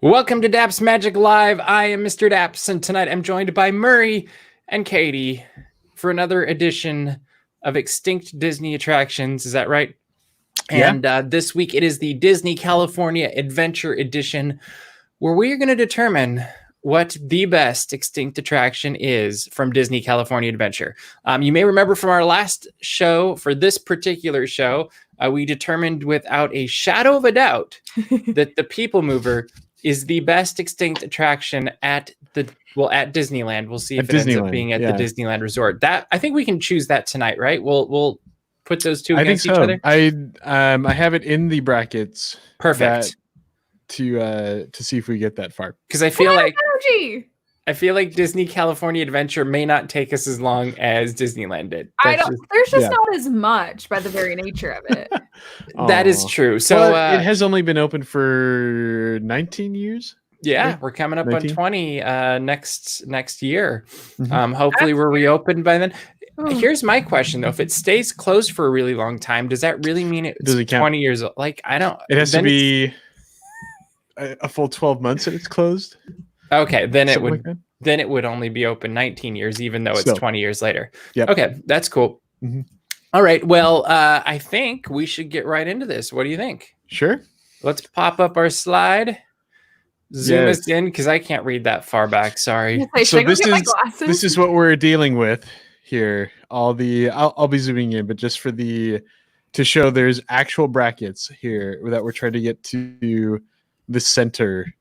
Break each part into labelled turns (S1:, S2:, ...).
S1: Welcome to Daps Magic Live. I am Mr. Daps, and tonight I'm joined by Murray and Katie for another edition of Extinct Disney Attractions. Is that right?
S2: Yeah.
S1: And this week it is the Disney California Adventure Edition, where we are going to determine what the best extinct attraction is from Disney California Adventure. You may remember from our last show, for this particular show, we determined without a shadow of a doubt that the People Mover is the best extinct attraction at Disneyland. We'll see if it ends up being at the Disneyland Resort. That I think we can choose that tonight, right? We'll put those two against each other.
S2: I have it in the brackets.
S1: Perfect.
S2: To see if we get that far.
S1: Because I feel like Disney California Adventure may not take us as long as Disneyland did.
S3: There's just not as much by the very nature of it.
S1: That is true. So
S2: it has only been open for 19 years.
S1: Yeah,
S2: right?
S1: We're coming up
S2: 19?
S1: on 20 next year. Hopefully we're reopened by then. Here's my question though: if it stays closed for a really long time, does that really mean it's 20 years old? Like, I don't.
S2: It has to be a full 12 months that it's closed.
S1: Okay, then
S2: Something
S1: it would.
S2: like that?
S1: Then it would only be open 19 years, even though it's
S2: Still.
S1: 20 years later.
S2: Yep.
S1: Okay, that's cool.
S2: Mhm.
S1: All right. Well, I think we should get right into this. What do you think?
S2: Sure.
S1: Let's pop up our slide. Zoom us in because I can't read that far back. Sorry.
S2: So this is what we're dealing with here. I'll be zooming in, but just for to show there's actual brackets here that we're trying to get to the center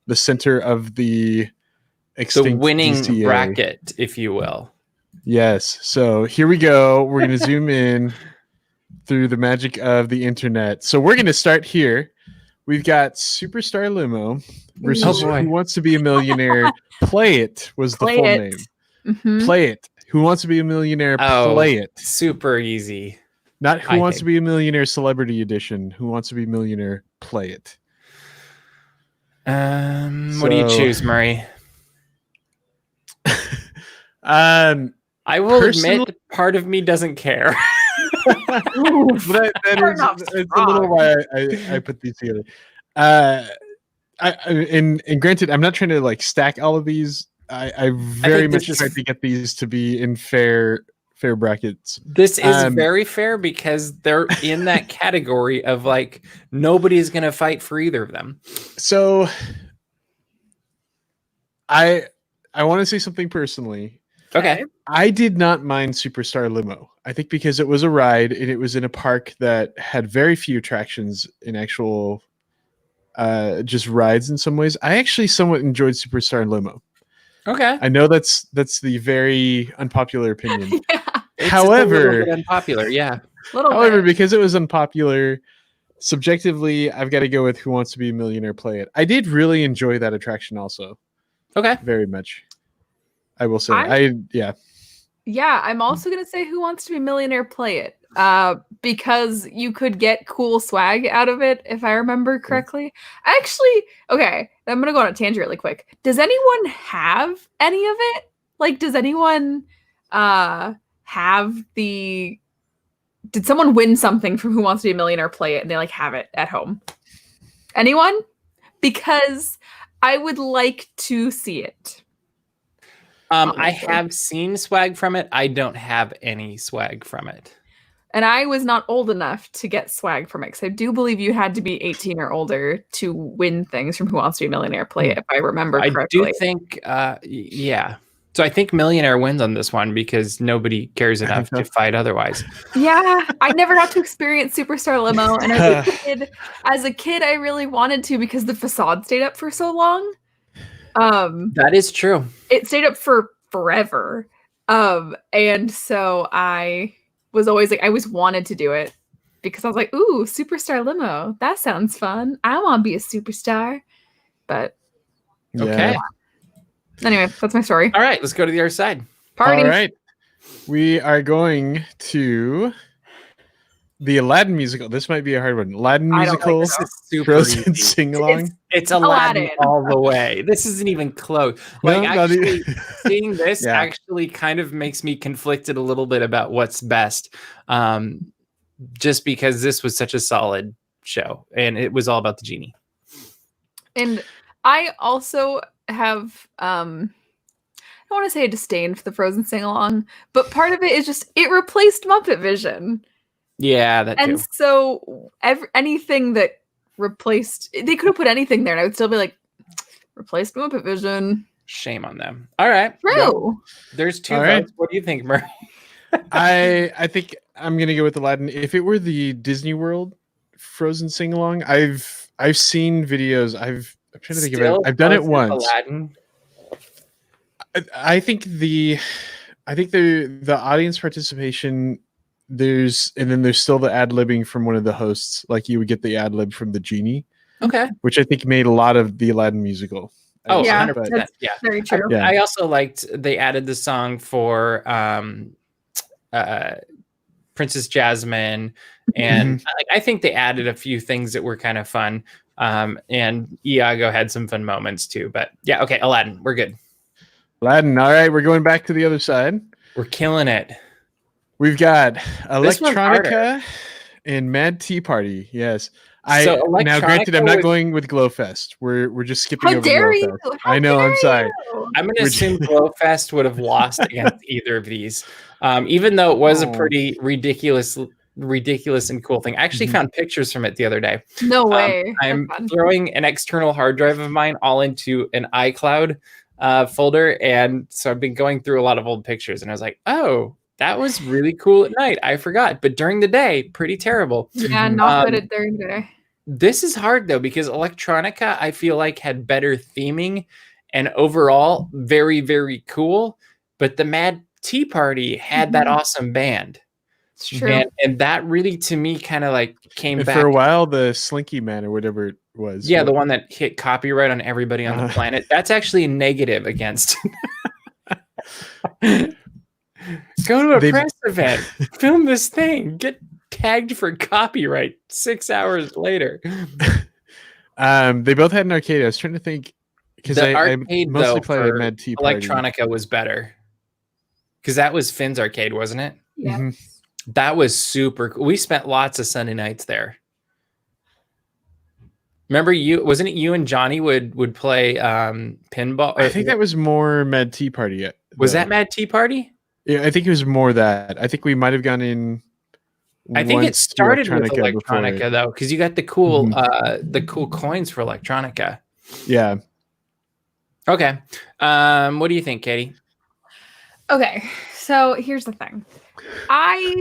S2: of the extinct
S1: winning
S2: DCA
S1: bracket, if you will.
S2: Yes. So here we go. We're going to zoom in through the magic of the internet. So we're going to start here. We've got Superstar Limo versus Who Wants to Be a Millionaire. Play It was the full name.
S3: Mm-hmm.
S2: Play It. Who Wants to Be a Millionaire. Play It.
S1: Super easy.
S2: Not Who Wants to Be a Millionaire Celebrity Edition. Who Wants to Be a Millionaire. Play It.
S1: What do you choose, Murray? I will admit, part of me doesn't care.
S2: But it's a little why I put these together. And granted, I'm not trying to like stack all of these. I very much tried to get these to be in fair brackets.
S1: This is very fair because they're in that category of like nobody's gonna fight for either of them.
S2: So I want to say something personally.
S1: Okay.
S2: I did not mind Superstar Limo. I think because it was a ride and it was in a park that had very few attractions in actual just rides in some ways. I actually somewhat enjoyed Superstar Limo.
S1: Okay.
S2: I know that's the very unpopular opinion.
S1: However, a little bit unpopular, yeah.
S2: However, because it was unpopular, subjectively, I've got to go with Who Wants to Be a Millionaire. Play It. I did really enjoy that attraction also.
S1: Okay.
S2: Very much. I will say.
S3: Yeah, I'm also going to say Who Wants to Be a Millionaire. Play It. Because you could get cool swag out of it, if I remember correctly. Actually, okay, I'm going to go on a tangent really quick. Does anyone have any of it? Like, does anyone did someone win something from Who Wants to Be a Millionaire. Play It, and they like have it at home? Anyone? Because I would like to see it.
S1: I have seen swag from it. I don't have any swag from it.
S3: And I was not old enough to get swag from it, because I do believe you had to be 18 or older to win things from Who Wants to Be a Millionaire. Play It, if I remember correctly.
S1: I do think, yeah. So I think Millionaire wins on this one because nobody cares enough to fight otherwise.
S3: Yeah, I never got to experience Superstar Limo, and as a kid, I really wanted to because the facade stayed up for so long.
S1: That is true.
S3: It stayed up for forever. And so I was always like, I always wanted to do it because I was like, ooh, Superstar Limo. That sounds fun. I want to be a superstar. But
S1: okay.
S3: Anyway, that's my story.
S1: All right, let's go to the other side.
S3: Party.
S2: All right. We are going to the Aladdin musical. This might be a hard one. Aladdin musical.
S1: This is super
S2: Frozen
S1: easy.
S2: sing along.
S1: It's Aladdin all the way. This isn't even close. Like, actually, seeing this actually kind of makes me conflicted a little bit about what's best. Just because this was such a solid show and it was all about the genie.
S3: And I also have I don't want to say a disdain for the Frozen sing along, but part of it is just it replaced Muppet Vision.
S1: Yeah, that
S3: And
S1: too.
S3: so anything that replaced, they could have put anything there and I would still be like, replaced Muppet Vision.
S1: Shame on them. All right.
S3: True.
S1: Well, there's 2
S2: All
S1: votes.
S2: right.
S1: What do you think, Murray?
S2: I think I'm gonna go with Aladdin. If it were the Disney World Frozen sing along, I've seen videos. I'm trying to think of it. I've done it once.
S1: Aladdin.
S2: I think the audience participation, there's still the ad libbing from one of the hosts. Like you would get the ad lib from the genie,
S1: Okay.
S2: which I think made a lot of the Aladdin musical.
S1: Oh,
S3: Yeah,
S1: 100%.
S3: that's
S1: Yeah.
S3: very true.
S2: Yeah.
S1: I also liked they added the song for Princess Jasmine, and I think they added a few things that were kind of fun. And Iago had some fun moments too. But yeah, okay, Aladdin, we're good.
S2: Aladdin. All right, we're going back to the other side.
S1: We're killing it.
S2: We've got
S1: This one's harder.
S2: Electronica and Mad Tea Party. Yes.
S1: So
S2: Now, granted, I'm
S1: Electronica
S2: not
S1: was-
S2: going with Glowfest. We're just skipping
S3: How
S2: over
S3: dare you?
S2: Glowfest.
S3: How
S2: I know. I'm
S3: dare
S2: sorry.
S3: you?
S1: I'm going to
S2: We're-
S1: assume Glowfest would have lost against either of these, even though it was a
S2: Oh.
S1: pretty ridiculous and cool thing. I actually found pictures from it the other day.
S3: No way.
S1: I'm
S3: That's fun.
S1: throwing an external hard drive of mine all into an iCloud folder, and so I've been going through a lot of old pictures, and I was like, oh, that was really cool at night. I forgot, but during the day, pretty terrible.
S3: Yeah,
S2: Mhm.
S3: not good at during the day.
S1: This is hard though, because Electronica, I feel like, had better theming and overall very, very cool. But the Mad Tea Party had that awesome band.
S3: It's true.
S1: And that really, to me, kind of like came
S2: And
S1: back.
S2: for a while, the Slinky Man or whatever it was.
S1: Yeah, the one that hit copyright on everybody on the
S2: Uh-huh.
S1: planet. That's actually a negative against. Go to a
S2: They-
S1: press event, film this thing, get tagged for copyright 6 hours later.
S2: They both had an arcade. I was trying to think because
S1: The
S2: I
S1: arcade,
S2: mostly
S1: though,
S2: played at
S1: for
S2: Mad Tea Party.
S1: Electronica was better. Because that was Finn's arcade, wasn't it?
S3: Yeah.
S2: Mhm.
S1: That was super cool. We spent lots of Sunday nights there. Remember wasn't it you and Johnny would play pinball?
S2: I think that was more Mad Tea Party.
S1: Was
S2: though.
S1: that Mad Tea Party?
S2: Yeah, I think it was more that. I think we might have gone in.
S1: I think it
S2: once to
S1: started with
S2: before
S1: Electronica
S2: it.
S1: though, because you got the cool coins for Electronica.
S2: Yeah.
S1: Okay. What do you think, Katie?
S3: Okay, so here's the thing. I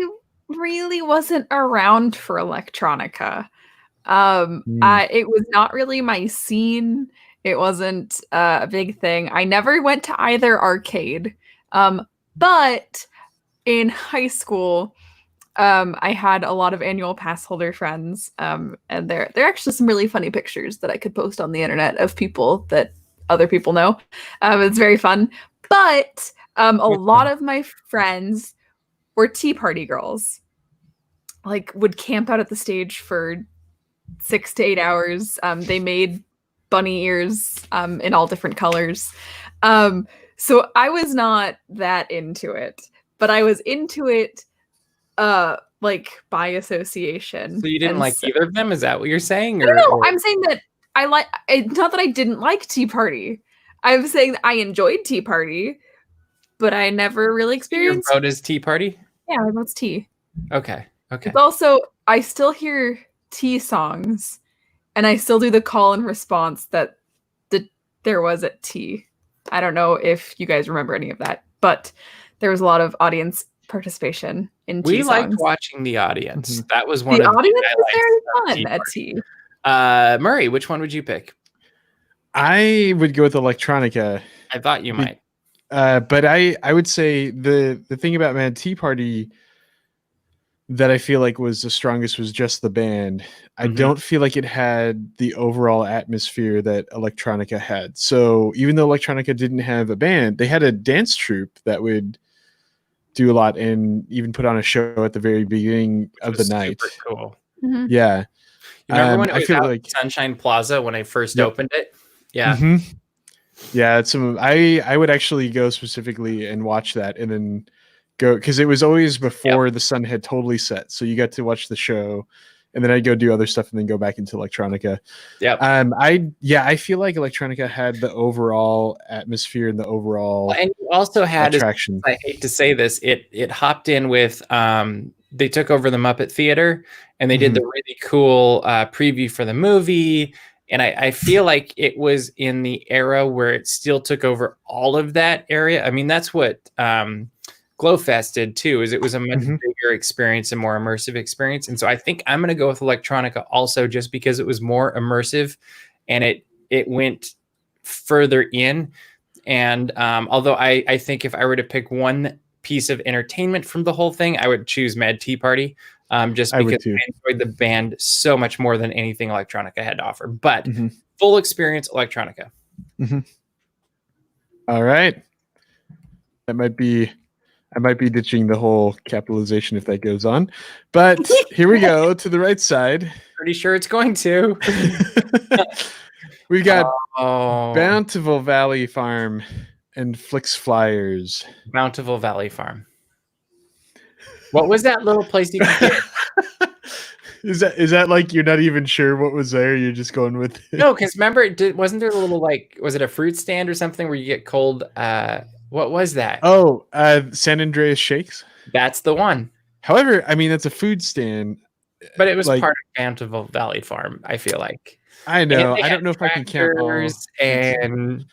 S3: really wasn't around for Electronica. It was not really my scene. It wasn't a big thing. I never went to either arcade. But in high school, I had a lot of annual pass holder friends, and there are actually some really funny pictures that I could post on the internet of people that other people know. It's very fun. But a lot of my friends were Tea Party girls. Like, would camp out at the stage for 6 to 8 hours. They made bunny ears in all different colors. So I was not that into it, but I was into it like by association.
S1: So you didn't
S3: And
S1: like
S3: so-
S1: either of them? Is that what you're saying?
S3: No, no, I'm saying that it's not that I didn't like Tea Party. I'm saying that I enjoyed Tea Party, but I never really
S1: your
S3: experienced.
S1: vote is Tea Party?
S3: Yeah, that's tea.
S1: Okay. Okay.
S3: It's also, I still hear tea songs, and I still do the call and response that there was at tea. I don't know if you guys remember any of that, but there was a lot of audience participation in tea
S1: We liked
S3: songs.
S1: watching the audience.
S2: Mhm.
S1: That was one
S3: The
S1: of
S3: audience
S1: the
S3: was
S1: highlights
S3: very
S1: of
S3: fun at
S1: Tea
S3: tea.
S1: Party. Murray, which one would you pick?
S2: I would go with Electronica.
S1: I thought you might.
S2: But I would say the thing about Mad Tea Party that I feel like was the strongest was just the band. I
S1: Mhm.
S2: don't feel like it had the overall atmosphere that Electronica had. So even though Electronica didn't have a band, they had a dance troupe that would do a lot and even put on a show at the very beginning
S1: Which
S2: of the
S1: was
S2: night.
S1: Super cool.
S3: Mhm.
S2: Yeah.
S1: You remember when it
S2: I
S1: was
S2: feel
S1: out
S2: like-
S1: at Sunshine Plaza when I first
S2: Yep.
S1: opened it? Yeah.
S2: Mhm. Yeah, it's some. I would actually go specifically and watch that, and then go because it was always before the sun had totally set, so you got to watch the show, and then I'd go do other stuff and then go back into electronica.
S1: Yep.
S2: I feel like electronica had the overall atmosphere and the overall
S1: and you also had
S2: attraction.
S1: I hate to say this, it hopped in with they took over the Muppet Theater and they did the really cool preview for the movie. And I feel like it was in the era where it still took over all of that area. I mean, that's what Glowfest did too, is it was a much bigger experience and more immersive experience. And so I think I'm going to go with electronica also, just because it was more immersive and it went further in. And although I think if I were to pick one piece of entertainment from the whole thing, I would choose Mad Tea Party. Just because I enjoyed the band so much more than anything electronica had to offer. But full experience electronica.
S2: All right. I might be ditching the whole capitalization if that goes on. But here we go to the right side.
S1: Pretty sure it's going to.
S2: We've got Bountiful Valley Farm and Flix Flyers.
S1: Bountiful Valley Farm. What was that little place you could get?
S2: Is that like you're not even sure what was there? You're just going with it?
S1: No, because remember, wasn't there a little was it a fruit stand or something where you get cold? What was that?
S2: Oh, San Andreas Shakes.
S1: That's the one.
S2: However, I mean that's a food stand,
S1: but it was part of Bountiful Valley Farm. I feel like.
S2: I know. I don't know if I can count all.
S1: And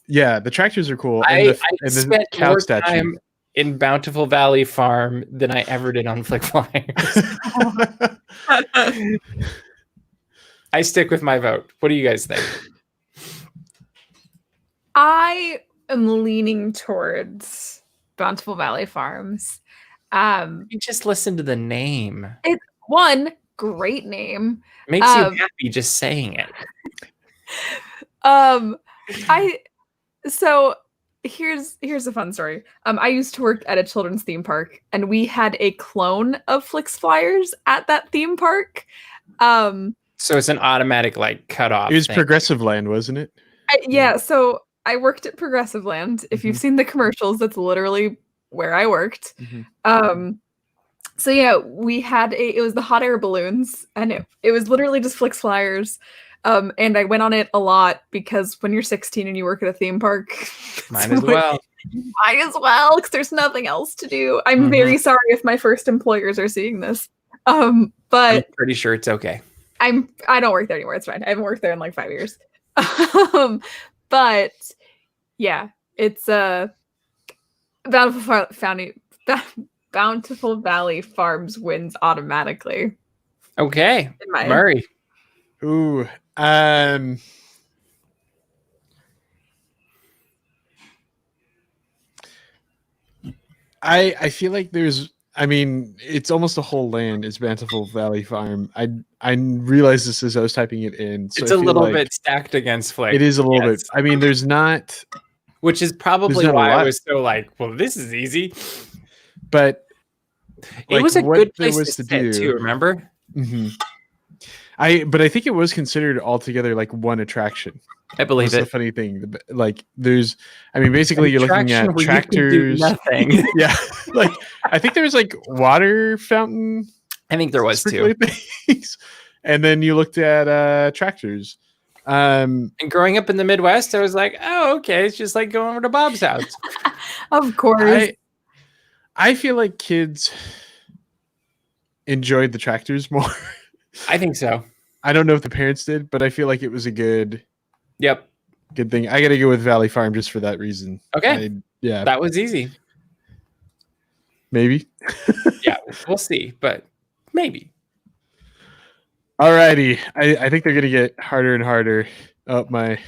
S2: yeah, the tractors are cool.
S1: I spent more time in Bountiful Valley Farm than I ever did on Flick Flyers. I stick with my vote. What do you guys think?
S3: I am leaning towards Bountiful Valley Farms.
S1: You just listen to the name.
S3: It's one great name.
S1: Makes you happy just saying it.
S3: So here's a fun story. I used to work at a children's theme park, and we had a clone of Flix Flyers at that theme park.
S1: So it's an automatic cutoff.
S2: It was Progressive Land, wasn't it?
S3: Yeah. So I worked at Progressive Land. If you've seen the commercials, that's literally where I worked. So yeah, we had it was the hot air balloons, and it was literally just Flix Flyers. And I went on it a lot because when you're 16 and you work at a theme park,
S1: might as well,
S3: because there's nothing else to do. I'm very sorry if my first employers are seeing this. But
S1: I'm pretty sure it's okay.
S3: I don't work there anymore. It's fine. I haven't worked there in like 5 years. But yeah, it's Bountiful Valley Farms wins automatically.
S1: Okay, Murray.
S2: Ooh, I feel like it's almost a whole land is Bountiful Valley Farm. I realized this as I was typing it in. So
S1: it's a little bit stacked against Flick.
S2: It is a little bit. I mean, there's not,
S1: which is probably why I was so well, this is easy.
S2: But
S1: it was a good place to sit too. Remember?
S2: But I think it was considered altogether like one attraction.
S1: I believe
S2: That's the funny thing. Like there's, basically you're looking at tractors.
S1: Nothing.
S2: Yeah. Like I think there was like water fountain.
S1: I think there was too.
S2: Things. And then you looked at tractors.
S1: And growing up in the Midwest, I was like, oh, okay. It's just like going over to Bob's house.
S3: Of course.
S2: I feel like kids enjoyed the tractors more.
S1: I think so.
S2: I don't know if the parents did, but I feel like it was a good thing. I got to go with Valley Farm just for that reason.
S1: Okay. That was easy.
S2: Maybe.
S1: Yeah, we'll see, but maybe.
S2: Alrighty. I think they're going to get harder and harder. Oh, my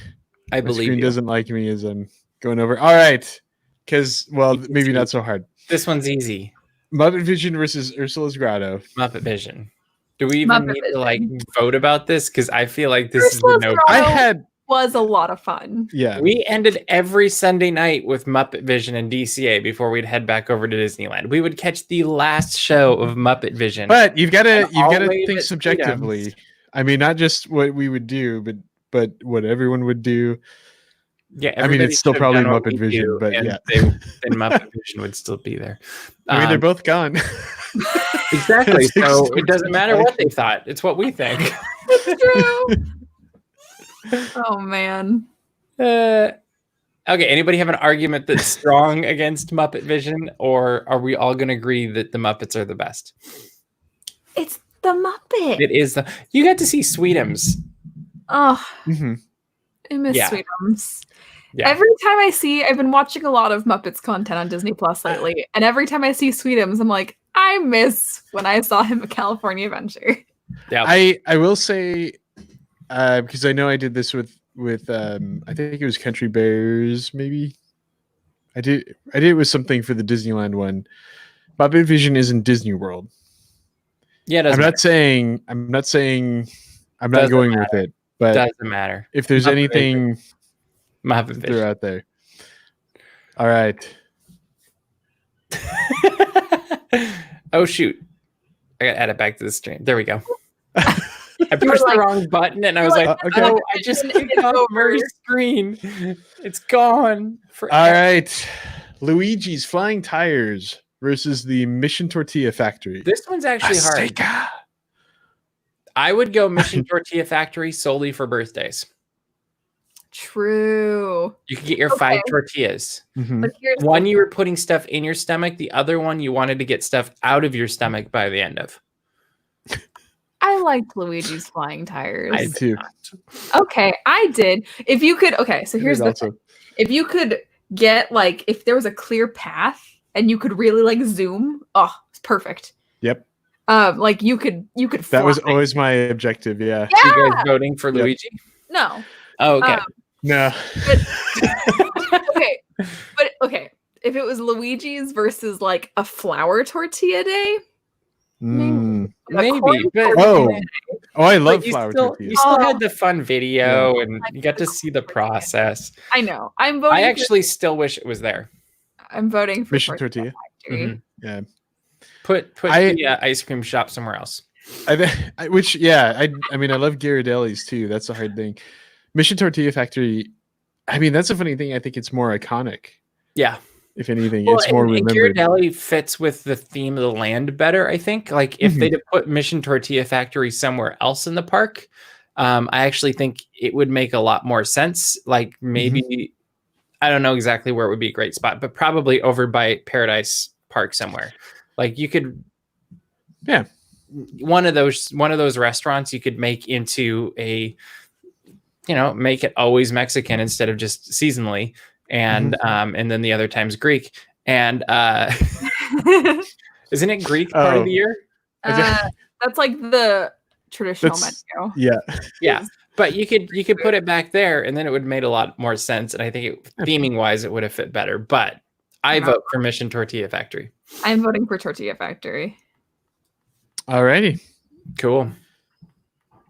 S2: screen doesn't like me as I'm going over. All right. Because, maybe not so hard.
S1: This one's easy.
S2: Muppet Vision versus Ursula's Grotto.
S1: Muppet Vision. Do we even need to vote about this? Because I feel like this is the no.
S3: Was a lot of fun.
S2: Yeah.
S1: We ended every Sunday night with Muppet Vision and DCA before we'd head back over to Disneyland. We would catch the last show of Muppet Vision.
S2: But you've got to think subjectively. I mean, not just what we would do, but what everyone would do.
S1: Yeah,
S2: I mean, it's still
S1: should have
S2: probably
S1: done what
S2: Muppet
S1: we
S2: Vision,
S1: do,
S2: but
S1: and
S2: yeah.
S1: then Muppet Vision would still be there.
S2: I mean, they're both gone.
S1: Exactly.
S2: That's
S1: So it doesn't matter what they
S2: extinct
S1: thought. It's what we think.
S3: It's true. Oh man.
S1: Okay. Anybody have an argument that's strong against Muppet Vision, or are we all going to agree that the Muppets are the best?
S3: It's the Muppet.
S1: It is the. You got to see Sweetums.
S3: Oh,
S2: hmm
S3: I miss
S1: Yeah.
S3: Sweetums.
S1: Yeah.
S3: Every time I've been watching a lot of Muppets content on Disney Plus lately, and every time I see Sweetums, I'm like, I miss when I saw him at California Adventure.
S1: Yeah.
S2: I will say, because I know I did this with I think it was Country Bears, maybe. I did it with something for the Disneyland one. Muppet Vision is in Disney World.
S1: Yeah.
S2: I'm not saying I'm not
S1: Doesn't
S2: going with it, but
S1: Doesn't matter.
S2: if there's
S1: Muppet
S2: anything
S1: Muppet
S2: they're
S1: Vision.
S2: out there. All right.
S1: Oh shoot! I got to add it back to the stream. There we go. I
S3: You were
S1: pushed
S3: like-
S1: the wrong button, and I was like,
S2: okay.
S1: "Oh, I just clicked off Murray's screen. It's gone."
S2: All right. Luigi's Flying Tires versus the Mission Tortilla Factory.
S1: This one's actually hard.
S2: Azteca.
S1: I would go Mission Tortilla Factory solely for birthdays.
S3: True.
S1: You could get your
S3: Okay.
S1: 5 tortillas.
S2: Mhm.
S3: But here's
S1: One you were putting stuff in your stomach. The other one you wanted to get stuff out of your stomach by the end of.
S3: I liked Luigi's Flying Tires.
S2: I too.
S3: Okay, I did. If you could, okay, so
S2: I
S3: here's
S2: did
S3: the
S2: also.
S3: thing. If you could get like, if there was a clear path and you could really like zoom, oh, it's perfect.
S2: Yep.
S3: Like you could
S2: That was
S3: fly.
S2: always my objective. Yeah.
S3: Yeah.
S1: You guys voting for
S2: Yep.
S1: Luigi?
S3: No.
S1: Oh, okay.
S2: No.
S3: Okay. But okay, if it was Luigi's versus like a flour tortilla day,
S2: Mm.
S3: a
S1: Maybe,
S3: corn
S1: but
S3: tortilla
S2: Oh, I
S1: but
S2: love
S1: you
S2: flour
S1: still,
S2: tortillas.
S1: you still
S3: Oh.
S1: had the fun video and you got to see the process.
S3: I know. I'm voting.
S1: I actually still wish it was there.
S3: I'm voting for
S2: Mission Tortilla.
S3: Factory.
S1: Mhm.
S2: Yeah.
S1: Put
S2: I-
S1: the ice cream shop somewhere else.
S2: Which, yeah, I mean, I love Ghirardelli's too. That's the hard thing. Mission Tortilla Factory. I mean, that's a funny thing. I think it's more iconic.
S1: Yeah.
S2: If anything,
S1: Well,
S2: it's more
S1: and
S2: remembered.
S1: Ghirardelli fits with the theme of the land better, I think. Like if
S2: Mhm.
S1: they'd have put Mission Tortilla Factory somewhere else in the park, I actually think it would make a lot more sense. Like maybe I don't know exactly where it would be a great spot, but probably over by Paradise Park somewhere. Like you could,
S2: Yeah.
S1: one of those restaurants you could make into a, make it always Mexican instead of just seasonally, and then the other times Greek. And isn't it Greek part of
S2: Oh.
S1: the year?
S3: That's like the traditional
S2: That's-
S3: menu.
S2: Yeah.
S1: Yeah, but you could put it back there, and then it would have made a lot more sense. And I think theming wise, it would have fit better. But I vote for Mission Tortilla Factory.
S3: I'm voting for Tortilla Factory.
S2: Alrighty.
S1: Cool.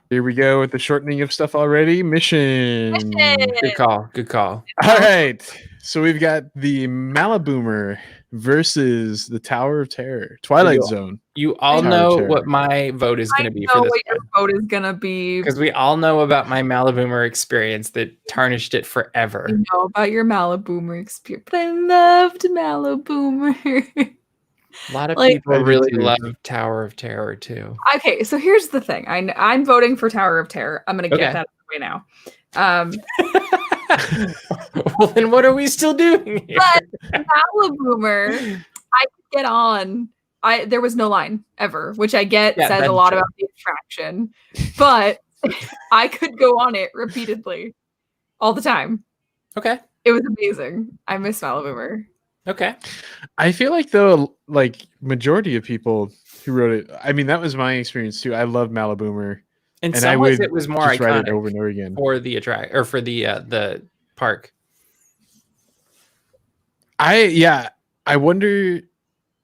S2: Here we go with the shortening of stuff already. Mission.
S1: Good call. Good call.
S2: All right. So we've got the Maliboomer versus the Tower of Terror, Twilight
S1: Yeah.
S2: Zone.
S1: You all
S2: Tower
S1: know
S2: Terror.
S1: what my vote is
S3: I
S1: going to be
S3: know
S1: for this
S3: what your
S1: one.
S3: vote is gonna be.
S1: Because we all know about my Maliboomer experience that tarnished it forever.
S3: You know about your Maliboomer experience, but I loved Maliboomer.
S1: A lot of
S3: Like-
S1: people
S2: I did
S1: really
S2: too.
S1: love Tower of Terror too.
S3: Okay, so here's the thing. I'm voting for Tower of Terror. I'm gonna get
S1: Okay.
S3: that out of the way now.
S1: Well, then what are we still doing here?
S3: But Maliboomer, I could get on. There was no line ever, which I get
S1: Yeah,
S3: says a
S1: that's
S3: lot
S1: true.
S3: about the attraction, but I could go on it repeatedly all the time.
S1: Okay.
S3: It was amazing. I miss Maliboomer.
S1: Okay.
S2: I feel like though, like majority of people who wrote it. I mean, that was my experience too. I love Maliboomer,
S1: In
S2: and
S1: some
S2: I
S1: ways,
S2: would
S1: it was more
S2: just write it
S1: iconic
S2: over and over again.
S1: for the for the park.
S2: I wonder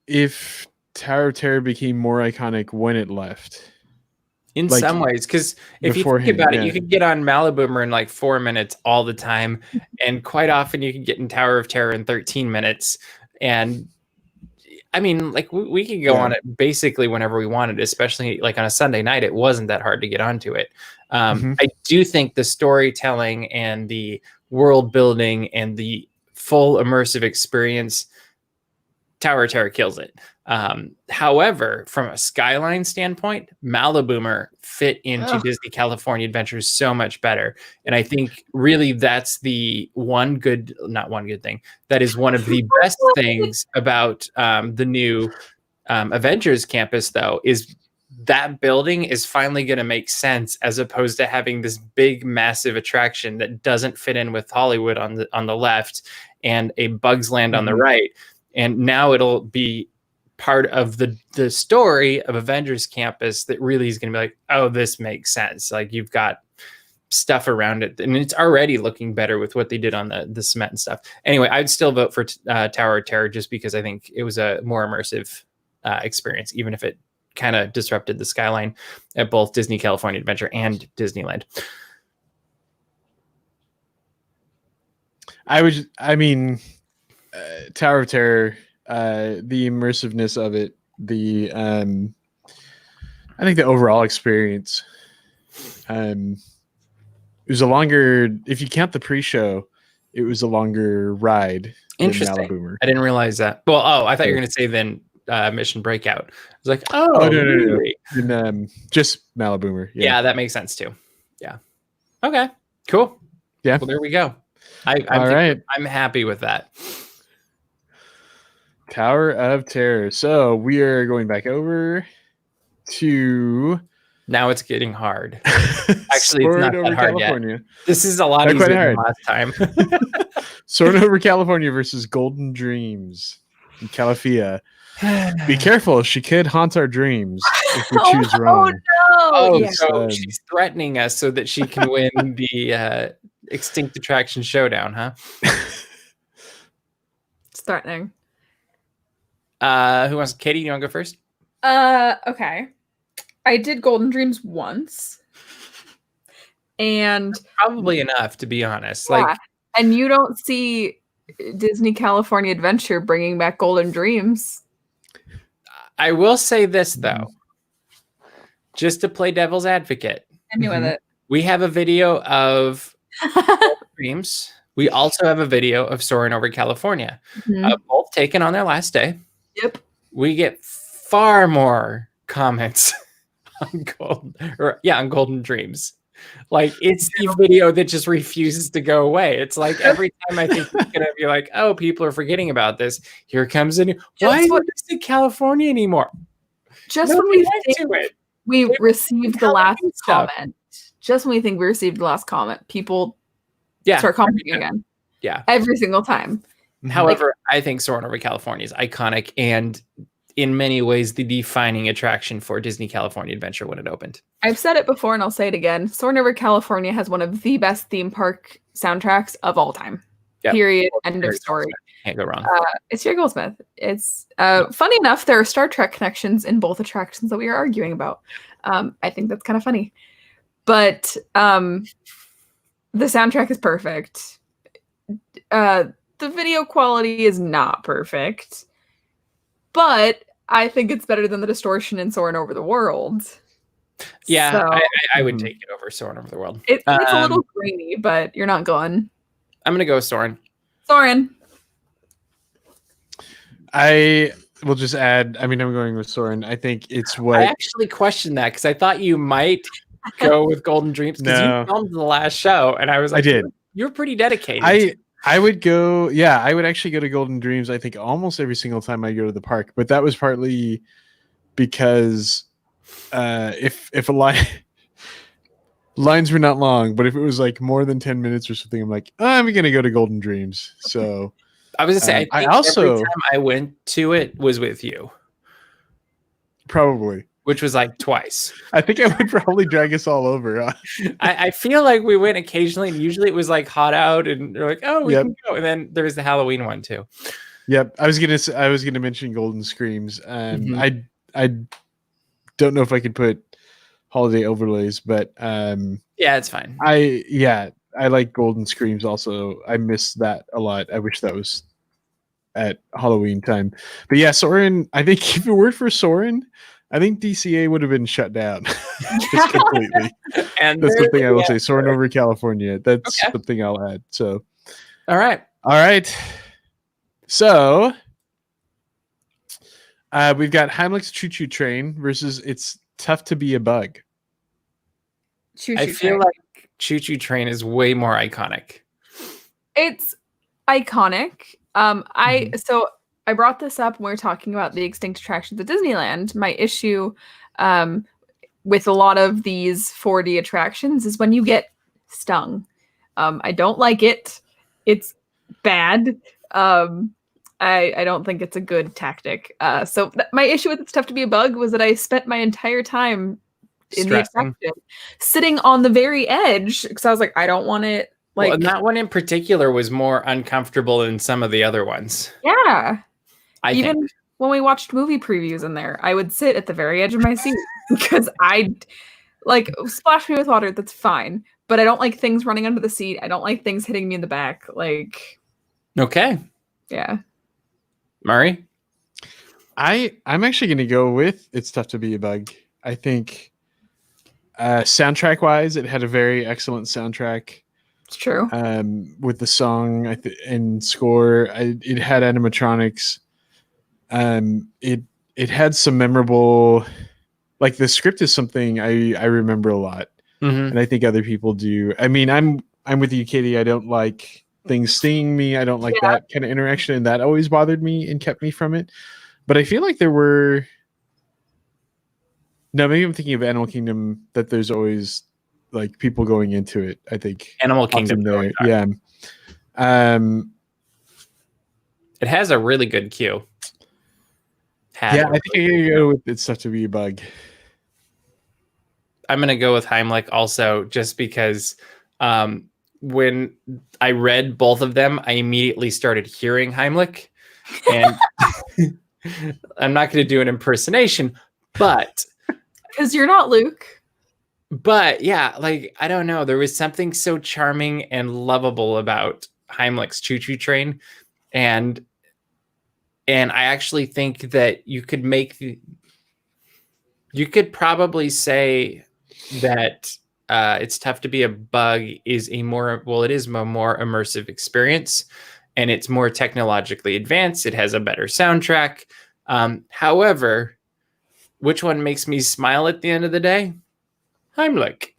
S2: if Tower of Terror became more iconic when it left.
S1: In
S2: Like,
S1: some ways, because if you think
S2: beforehand,
S1: about it,
S2: yeah.
S1: you could get on Maliboomer in like 4 minutes all the time, and quite often you can get in Tower of Terror in 13 minutes. And I mean, like we could go
S2: Yeah.
S1: on it basically whenever we wanted, especially like on a Sunday night. It wasn't that hard to get onto it.
S2: Mhm.
S1: I do think the storytelling and the world building and the full immersive experience, Tower of Terror kills it. However, from a skyline standpoint, Maliboomer fit into Disney California Adventures so much better. And I think really that's the not one good thing, that is one of the best things about the new Avengers campus, though, is that building is finally going to make sense, as opposed to having this big, massive attraction that doesn't fit in with Hollywood on the left and a Bugs Land on the right. And now it'll be part of the story of Avengers Campus that really is going to be like, oh, this makes sense. Like, you've got stuff around it, and it's already looking better with what they did on the cement and stuff. Anyway, I'd still vote for Tower of Terror, just because I think it was a more immersive experience, even if it kind of disrupted the skyline at both Disney California Adventure and Disneyland.
S2: Tower of Terror, the immersiveness of it, I think the overall experience, it was a longer, if you count the pre-show, it was a longer ride.
S1: Interesting.
S2: Maliboomer.
S1: I didn't realize that. Well, I thought you were going to say then Mission Breakout. I was like, no.
S2: And, just Maliboomer.
S1: Yeah, that makes sense too. Yeah. Okay. Cool.
S2: Yeah.
S1: Well, there we go. I'm happy with that.
S2: Tower of Terror. So we are going back over to.
S1: Now it's getting hard. Actually, it's not that hard
S2: California.
S1: yet. This is a lot easier than last time.
S2: Soarin' over California versus Golden Dreams in Calafia. Be careful, she could haunt our dreams if we choose wrong.
S1: So she's threatening us so that she can win the Extinct Attraction Showdown, huh?
S3: It's threatening.
S1: Who wants? Katie, you want to go first?
S3: Okay. I did Golden Dreams once, and
S1: probably enough, to be honest.
S3: Yeah,
S1: like,
S3: and you don't see Disney California Adventure bringing back Golden Dreams.
S1: I will say this though, just to play devil's advocate.
S3: Hit me with it.
S1: We have a video of Dreams. We also have a video of Soarin' over California, both taken on their last day.
S3: Yep.
S1: We get far more comments on Golden Dreams. Like, it's the video that just refuses to go away. It's like every time I think it's gonna be like, oh, people are forgetting about this. Here comes a new. Why isn't this in California anymore?
S3: Just when we think we received the last comment. Just when we think we received the last comment, people start commenting again.
S1: Yeah,
S3: every single time.
S1: However, I think Soarin' over California is iconic and in many ways the defining attraction for Disney California Adventure when it opened.
S3: I've said it before and I'll say it again. Soarin' over California has one of the best theme park soundtracks of all time. Yep. Period. End of story.
S1: Can't go wrong.
S3: It's Jerry Goldsmith. It's funny enough, there are Star Trek connections in both attractions that we are arguing about. I think that's kind of funny. But the soundtrack is perfect. The video quality is not perfect. But I think it's better than the distortion in Soarin' over the World.
S1: Yeah, so, I would take it over Soarin' over the World.
S3: It's a little grainy, but you're not going.
S1: I'm going to go Soarin'.
S3: Soarin'.
S2: I will just add, I'm going with Soarin'. I think it's what...
S1: I actually questioned that because I thought you might go with Golden Dreams because you filmed the last show. And I was like,
S2: I did.
S1: You're pretty dedicated.
S2: I would go, I would actually go to Golden Dreams, I think, almost every single time I go to the park. But that was partly because if a line... lines were not long, but if it was like more than 10 minutes or something, I'm like, I'm going to go to Golden Dreams. So
S1: I was going to say, I also, every time I went to it was with you.
S2: Probably.
S1: Which was like twice.
S2: I think I would probably drag us all over.
S1: I feel like we went occasionally, and usually it was like hot out, and they're like, "Oh, we can go." And then there was the Halloween one too.
S2: Yep, I was gonna mention Golden Screams. I don't know if I could put holiday overlays, but
S1: yeah, it's fine.
S2: I like Golden Screams also. I miss that a lot. I wish that was at Halloween time. But yeah, Soarin', I think if it weren't for Soarin', I think DCA would have been shut down just completely.
S1: And
S2: That's
S1: there's
S2: something I
S1: the
S2: will say.
S1: answer.
S2: Soaring over California. That's
S1: Okay.
S2: something I'll add. So,
S1: All right.
S2: So, we've got Heimlich's Choo Choo Train versus It's Tough to Be a Bug.
S1: I feel like Choo Choo Train is way more iconic.
S3: It's iconic. So I brought this up when we were talking about the extinct attractions at Disneyland. My issue with a lot of these 4D attractions is when you get stung. I don't like it. It's bad. I don't think it's a good tactic. So my issue with It's Tough to Be a Bug was that I spent my entire time in the attraction sitting on the very edge because I was like, I don't want it. Like,
S1: well, and that one in particular was more uncomfortable than some of the other ones.
S3: Yeah.
S1: Even
S3: think. When we watched movie previews in there, I would sit at the very edge of my seat because I like splash me with water. That's fine. But I don't like things running under the seat. I don't like things hitting me in the back. Like,
S1: okay.
S3: Yeah.
S1: Murray?
S2: I'm actually going to go with It's Tough to Be a Bug. I think soundtrack wise, it had a very excellent soundtrack.
S3: It's true.
S2: With the song and score, it had animatronics. It had some memorable, like the script is something I remember a lot, and I think other people do. I mean, I'm with you, Katie. I don't like things stinging me. I don't like that kind of interaction, and that always bothered me and kept me from it. But I feel like there were. No, maybe I'm thinking of Animal Kingdom. That there's always like people going into it. I think
S1: Animal Kingdom
S2: there, yeah.
S1: It has a really good queue.
S2: I think I'm gonna go with It's Tough to Be a Bug.
S1: I'm gonna go with Heimlich also, just because when I read both of them, I immediately started hearing Heimlich, and I'm not going to do an impersonation, but
S3: because you're not Luke.
S1: But yeah, like, I don't know. There was something so charming and lovable about Heimlich's Choo Choo Train. And I actually think that you could probably say that It's Tough to Be a Bug is it is a more immersive experience, and it's more technologically advanced. It has a better soundtrack. However, which one makes me smile at the end of the day? Heimlich.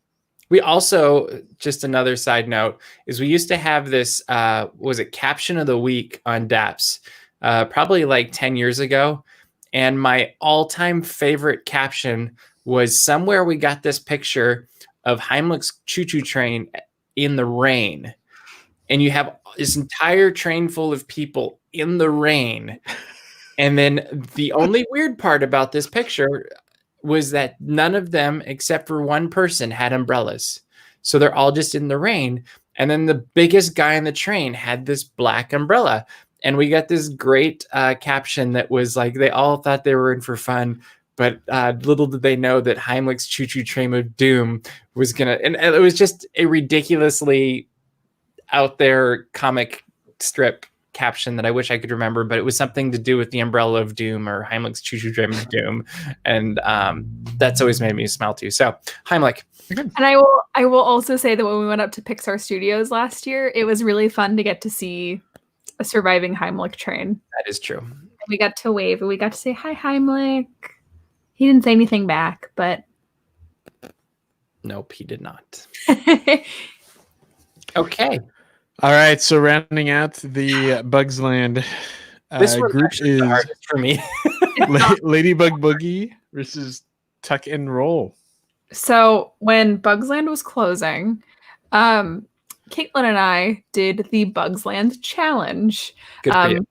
S1: We also, just another side note, is we used to have this, was it Caption of the Week on Daps, probably like 10 years ago. And my all-time favorite caption was somewhere we got this picture of Heimlich's Choo Choo Train in the rain. And you have this entire train full of people in the rain. And then the only weird part about this picture was that none of them, except for one person, had umbrellas. So they're all just in the rain. And then the biggest guy in the train had this black umbrella. And we got this great caption that was like, they all thought they were in for fun, but little did they know that Heimlich's Choo Choo Train of Doom was going to, and it was just a ridiculously out there comic strip caption that I wish I could remember, but it was something to do with the umbrella of doom or Heimlich's Choo Choo Train of Doom. And that's always made me smile too. So Heimlich.
S3: And I will also say that when we went up to Pixar Studios last year, it was really fun to get to see a surviving Heimlich train.
S1: That is true.
S3: And we got to wave and we got to say, "Hi, Heimlich." He didn't say anything back, but
S1: nope, he did not. Okay.
S2: All right, so rounding out the Bugs Land
S1: this
S2: group is
S1: the hardest for me.
S2: Ladybug Boogie versus Tuck and Roll.
S3: So when Bugs Land was closing, Caitlin and I did the Bugs Land challenge.
S1: Good for you.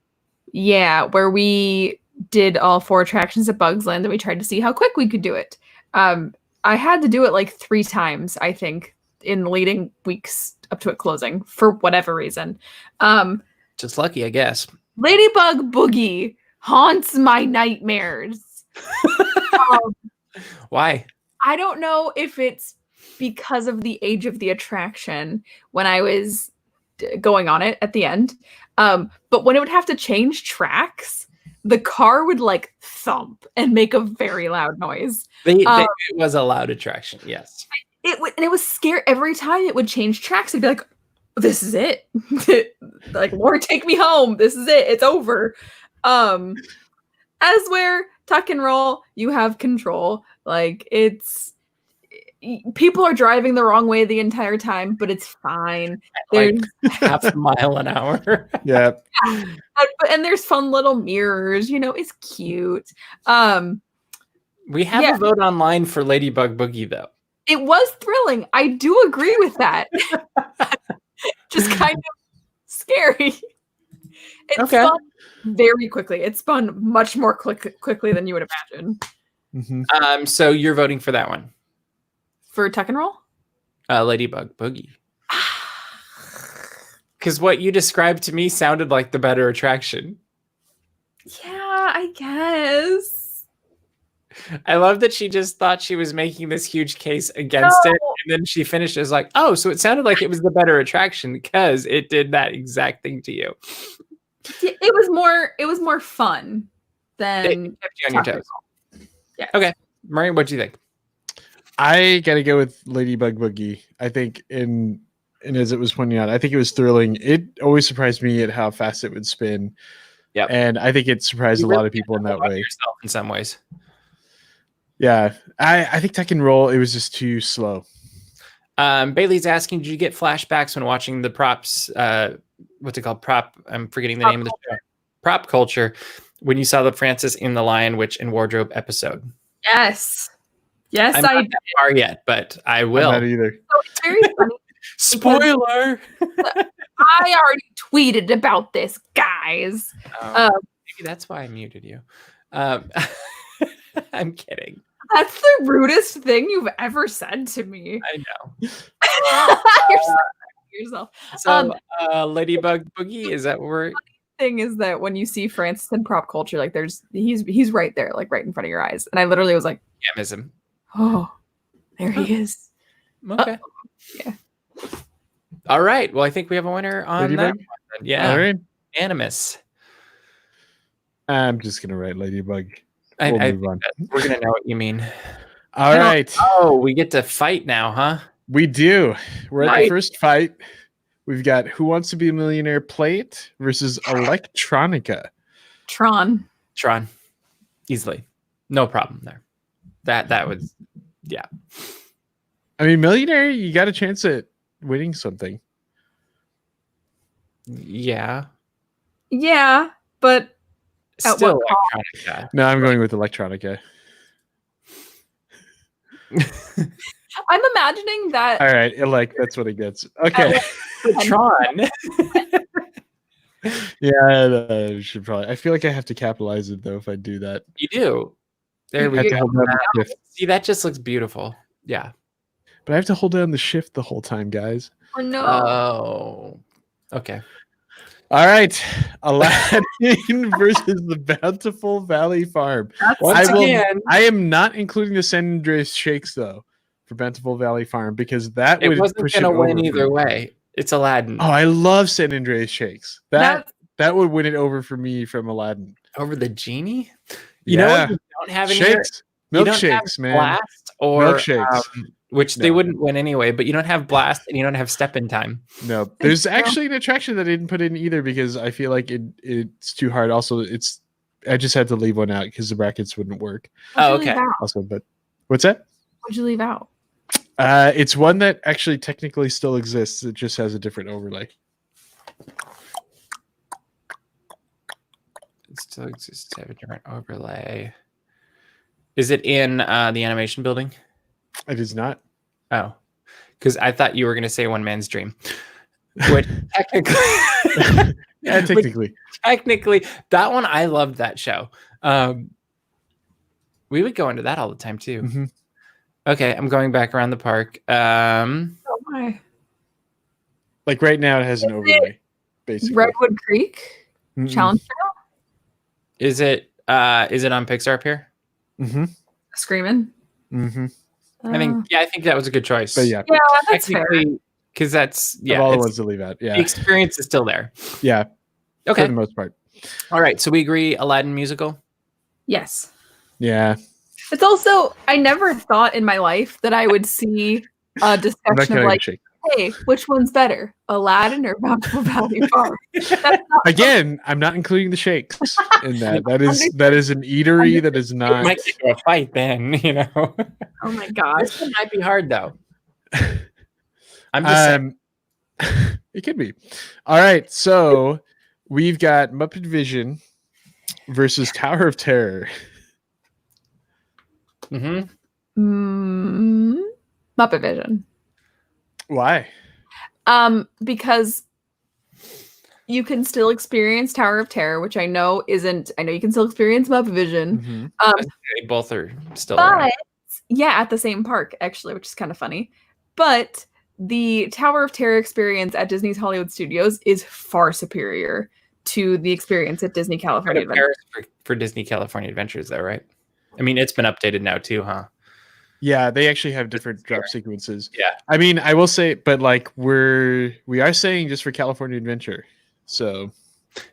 S3: Yeah, where we did all 4 attractions at Bugs Land and we tried to see how quick we could do it. I had to do it like 3 times, I think, in the leading weeks up to it closing for whatever reason.
S1: Just lucky, I guess.
S3: Ladybug Boogie haunts my nightmares.
S1: Why?
S3: I don't know if it's because of the age of the attraction when I was going on it at the end. But when it would have to change tracks, the car would like thump and make a very loud noise.
S1: It was a loud attraction. Yes.
S3: And it was scary. Every time it would change tracks, it'd be like, this is it. Like, Lord, take me home. This is it. It's over. As where Tuck and Roll, you have control. Like, people are driving the wrong way the entire time, but it's fine.
S1: Like half a mile an hour.
S2: Yeah.
S3: And there's fun little mirrors, it's cute.
S1: We have a vote online for Ladybug Boogie, though.
S3: It was thrilling. I do agree with that. Just kind of scary. It spun very quickly. It spun much more quickly than you would imagine.
S2: Mm-hmm.
S1: So you're voting for that one?
S3: For Tuck and Roll?
S1: Ladybug Boogie. Because what you described to me sounded like the better attraction.
S3: Yeah, I guess.
S1: I love that she just thought she was making this huge case against it, and then she finished as like, "Oh, so it sounded like it was the better attraction because it did that exact thing to you."
S3: It was more fun than
S1: it kept you on your toes.
S3: Yeah.
S1: Okay, Murray, what do you think?
S2: I gotta go with Ladybug Boogie. I think and as it was pointing out, I think it was thrilling. It always surprised me at how fast it would spin.
S1: Yeah,
S2: and I think it surprised a lot of people in that way.
S1: Yourself in some ways.
S2: Yeah, I think Tuck and Roll, it was just too slow.
S1: Bailey's asking, did you get flashbacks when watching the props? What's it called? I'm forgetting the name of the show. Prop Culture. When you saw the Francis in the Lion, Witch, and Wardrobe episode.
S3: Yes, I'm
S1: not that far yet, but I will.
S2: I'm not either.
S3: So it's very funny.
S1: Spoiler.
S3: I already tweeted about this, guys.
S1: Maybe that's why I muted you. I'm kidding.
S3: That's the rudest thing you've ever said to me.
S1: I know.
S3: You're so yourself.
S1: So, Ladybug Boogie, is that what we're...
S3: Thing is that when you see Francis in Prop Culture, like he's right there, like right in front of your eyes. And I literally was like,
S1: yeah, miss him.
S3: Oh, there he is.
S1: Okay.
S3: Yeah.
S1: All right. Well, I think we have a winner on
S2: Ladybug?
S1: that one. Yeah.
S2: All right.
S1: Animus.
S2: I'm just gonna write Ladybug.
S1: We're gonna know what you mean.
S2: All right.
S1: Oh, we get to fight now, huh?
S2: We do. We're at the first fight. We've got Who Wants to Be a Millionaire Plate versus Electronica.
S3: Tron.
S1: Easily. No problem there. That was, yeah.
S2: I mean, Millionaire, you got a chance at winning something.
S1: Yeah.
S3: Yeah, but
S1: still Electronica.
S2: No, I'm going with Electronica.
S3: I'm imagining that.
S2: All right, that's what it gets. Okay.
S1: Tron.
S2: Yeah, I should probably. I feel like I have to capitalize it though if I do that.
S1: You do. There we go. See, that just looks beautiful. Yeah.
S2: But I have to hold down the shift the whole time, guys.
S3: Oh no.
S1: Oh. Okay.
S2: All right, Aladdin versus the Bountiful Valley Farm.
S1: Again,
S2: I am not including the San Andreas Shakes though for Bountiful Valley Farm because that would
S1: wasn't
S2: push
S1: going to
S2: it
S1: win
S2: over
S1: either way. It's Aladdin.
S2: Oh, I love San Andreas Shakes. That would win it over for me from Aladdin.
S1: Over the genie? You know what you don't have in
S2: shakes.
S1: Here?
S2: Milkshakes, man.
S1: Blast or
S2: milkshakes.
S1: Which they wouldn't win anyway, but you don't have Blast and you don't have Step in Time.
S2: No, there's actually an attraction that I didn't put in either because I feel like it's too hard. Also, I just had to leave one out because the brackets wouldn't work.
S1: Oh, okay.
S2: Also, but what's that?
S3: What'd you leave out?
S2: It's one that actually technically still exists. It just has a different overlay.
S1: It still exists to have a different overlay. Is it in the animation building?
S2: It is not.
S1: Oh, because I thought you were going to say One Man's Dream. Which technically,
S2: yeah,
S1: technically, that one I loved that show. We would go into that all the time too.
S2: Mm-hmm.
S1: Okay, I'm going back around the park.
S3: Oh my!
S2: Like right now, it has an overlay. Basically,
S3: Redwood Creek Challenge Trail.
S1: Is it on Pixar Pier?
S2: Mm-hmm.
S3: Screaming.
S2: Mm-hmm.
S1: I think that was a good choice.
S2: But yeah,
S3: that's fair.
S1: Because that's
S2: of all the ones to leave out. Yeah,
S1: the experience is still there.
S2: Yeah,
S1: okay,
S2: for the most part.
S1: All right, so we agree Aladdin musical.
S3: Yes.
S2: Yeah.
S3: It's also, I never thought in my life that I would see a
S2: I'm not
S3: discussion of
S2: gonna
S3: like,
S2: shake.
S3: hey, which one's better, Aladdin or Bountiful Valley Farm? That's not
S2: Again, I'm not including the shakes in that. That is an eatery. That is
S1: It
S2: not.
S1: might get to a fight then, you know.
S3: oh my gosh.
S1: This one might be hard though. I'm just saying.
S2: It could be. All right, so we've got Muppet Vision versus Tower of Terror.
S1: Mm-hmm.
S3: Muppet Vision.
S2: Why?
S3: Because you can still experience Tower of Terror, which I know isn't. I know you can still experience Muppet Vision.
S1: They both are still
S3: But
S1: around.
S3: yeah, at the same park actually, which is kind of funny. But the Tower of Terror experience at Disney's Hollywood Studios is far superior to the experience at Disney California Adventure.
S1: Paris for Disney California Adventures, though, right? I mean, it's been updated now too, huh?
S2: Yeah, they actually have different drop sequences.
S1: Yeah.
S2: I mean, I will say, but like we are saying just for California Adventure. So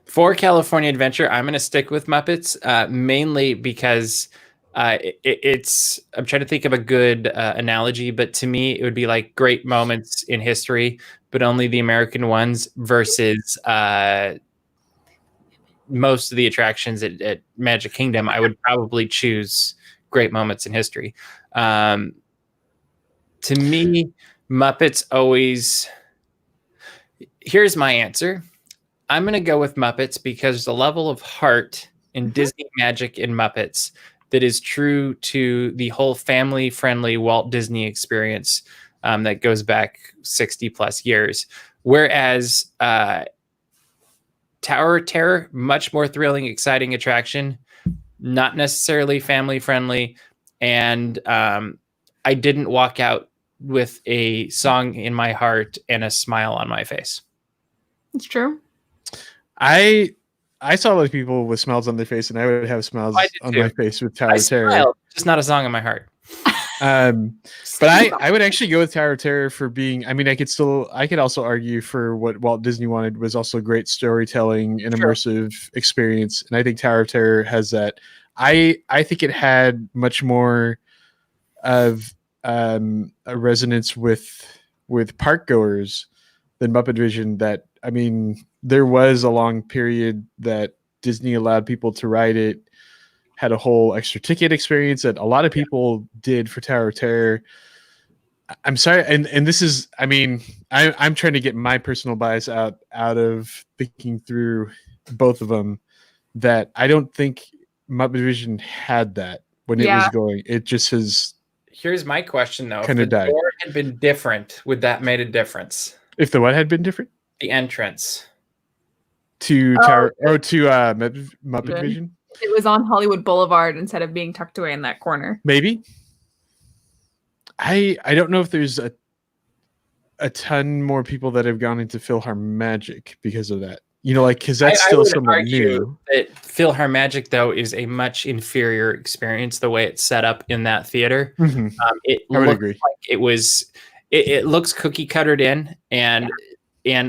S1: for California Adventure, I'm going to stick with Muppets, mainly because it's. I'm trying to think of a good analogy, but to me, it would be like great moments in history, but only the American ones versus most of the attractions at Magic Kingdom. I would probably choose great moments in history. To me, Muppets always. Here's my answer. I'm going to go with Muppets because the level of heart in Disney Magic and Muppets that is true to the whole family-friendly Walt Disney experience that goes back 60 plus years. Whereas Tower of Terror, much more thrilling, exciting attraction, not necessarily family-friendly, and I didn't walk out with a song in my heart and a smile on my face.
S3: It's true.
S2: I saw like people with smiles on their face, and I would have smiles on my face with Tower of Terror.
S1: Smiled, just not a song in my heart.
S2: But I would actually go with Tower of Terror for being. I mean, I could also argue for what Walt Disney wanted was also great storytelling and immersive experience, and I think Tower of Terror has that. I think it had much more of a resonance with park goers than Muppet Vision. That, I mean, there was a long period that Disney allowed people to ride it, had a whole extra ticket experience that a lot of people did for Tower of Terror. I'm sorry, and this is, I mean, I'm trying to get my personal bias out of thinking through both of them, that I don't think Muppet Vision had that when it was going. It just has.
S1: Here's my question though:
S2: if the
S1: door had been different, would that made a difference?
S2: If the what had been different?
S1: The entrance
S2: to Tower or to Muppet Vision.
S3: It was on Hollywood Boulevard instead of being tucked away in that corner.
S2: Maybe. I don't know if there's a ton more people that have gone into PhilharMagic because of that. You know, like, because that's still somewhat new.
S1: That PhilharMagic, though, is a much inferior experience the way it's set up in that theater.
S2: Mm-hmm.
S1: I would agree. Like it looks cookie cuttered in, and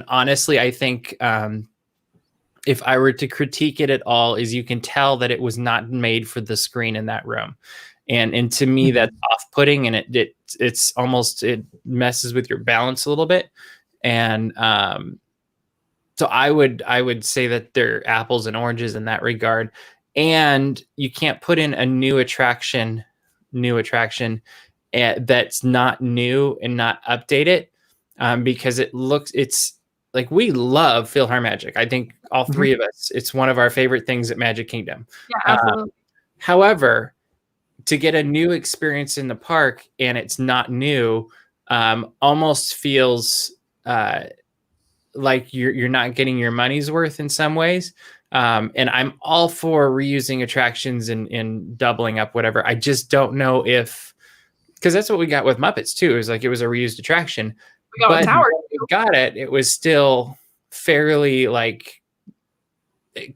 S1: honestly, I think if I were to critique it at all, is you can tell that it was not made for the screen in that room, and to me that's off-putting, and it's almost, it messes with your balance a little bit, and so I would say that they're apples and oranges in that regard, and you can't put in a new attraction that's not new and not updated, because it's like, we love PhilharMagic. I think all three of us, it's one of our favorite things at Magic Kingdom.
S3: Yeah, absolutely.
S1: However, to get a new experience in the park and it's not new, almost feels like you're not getting your money's worth in some ways. And I'm all for reusing attractions and doubling up whatever. I just don't know if, because that's what we got with Muppets too. It was like, it was a reused attraction. But when we got it, it was still fairly like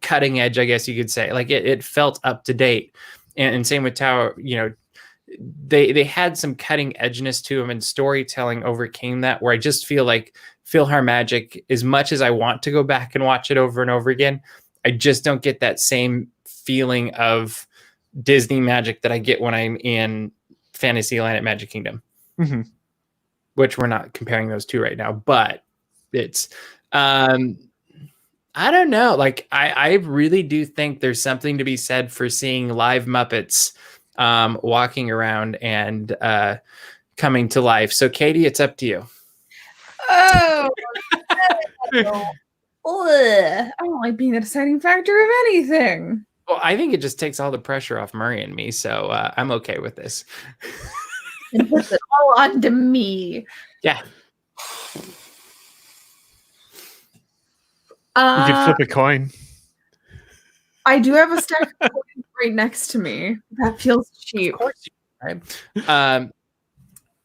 S1: cutting edge, I guess you could say. Like it felt up to date. And same with Tower, you know, they had some cutting edgeness to them, and storytelling overcame that, where I just feel like PhilharMagic, as much as I want to go back and watch it over and over again, I just don't get that same feeling of Disney magic that I get when I'm in Fantasyland at Magic Kingdom, which we're not comparing those two right now, but it's, I don't know. Like, I really do think there's something to be said for seeing live Muppets walking around and coming to life. So, Katie, it's up to you.
S3: Oh, I don't like being the deciding factor of anything.
S1: Well, I think it just takes all the pressure off Murray and me, so I'm okay with this.
S3: It puts it all onto me.
S1: Yeah.
S2: You can flip a coin.
S3: I do have a stack of coins right next to me. That feels cheap.
S1: Of course. Right.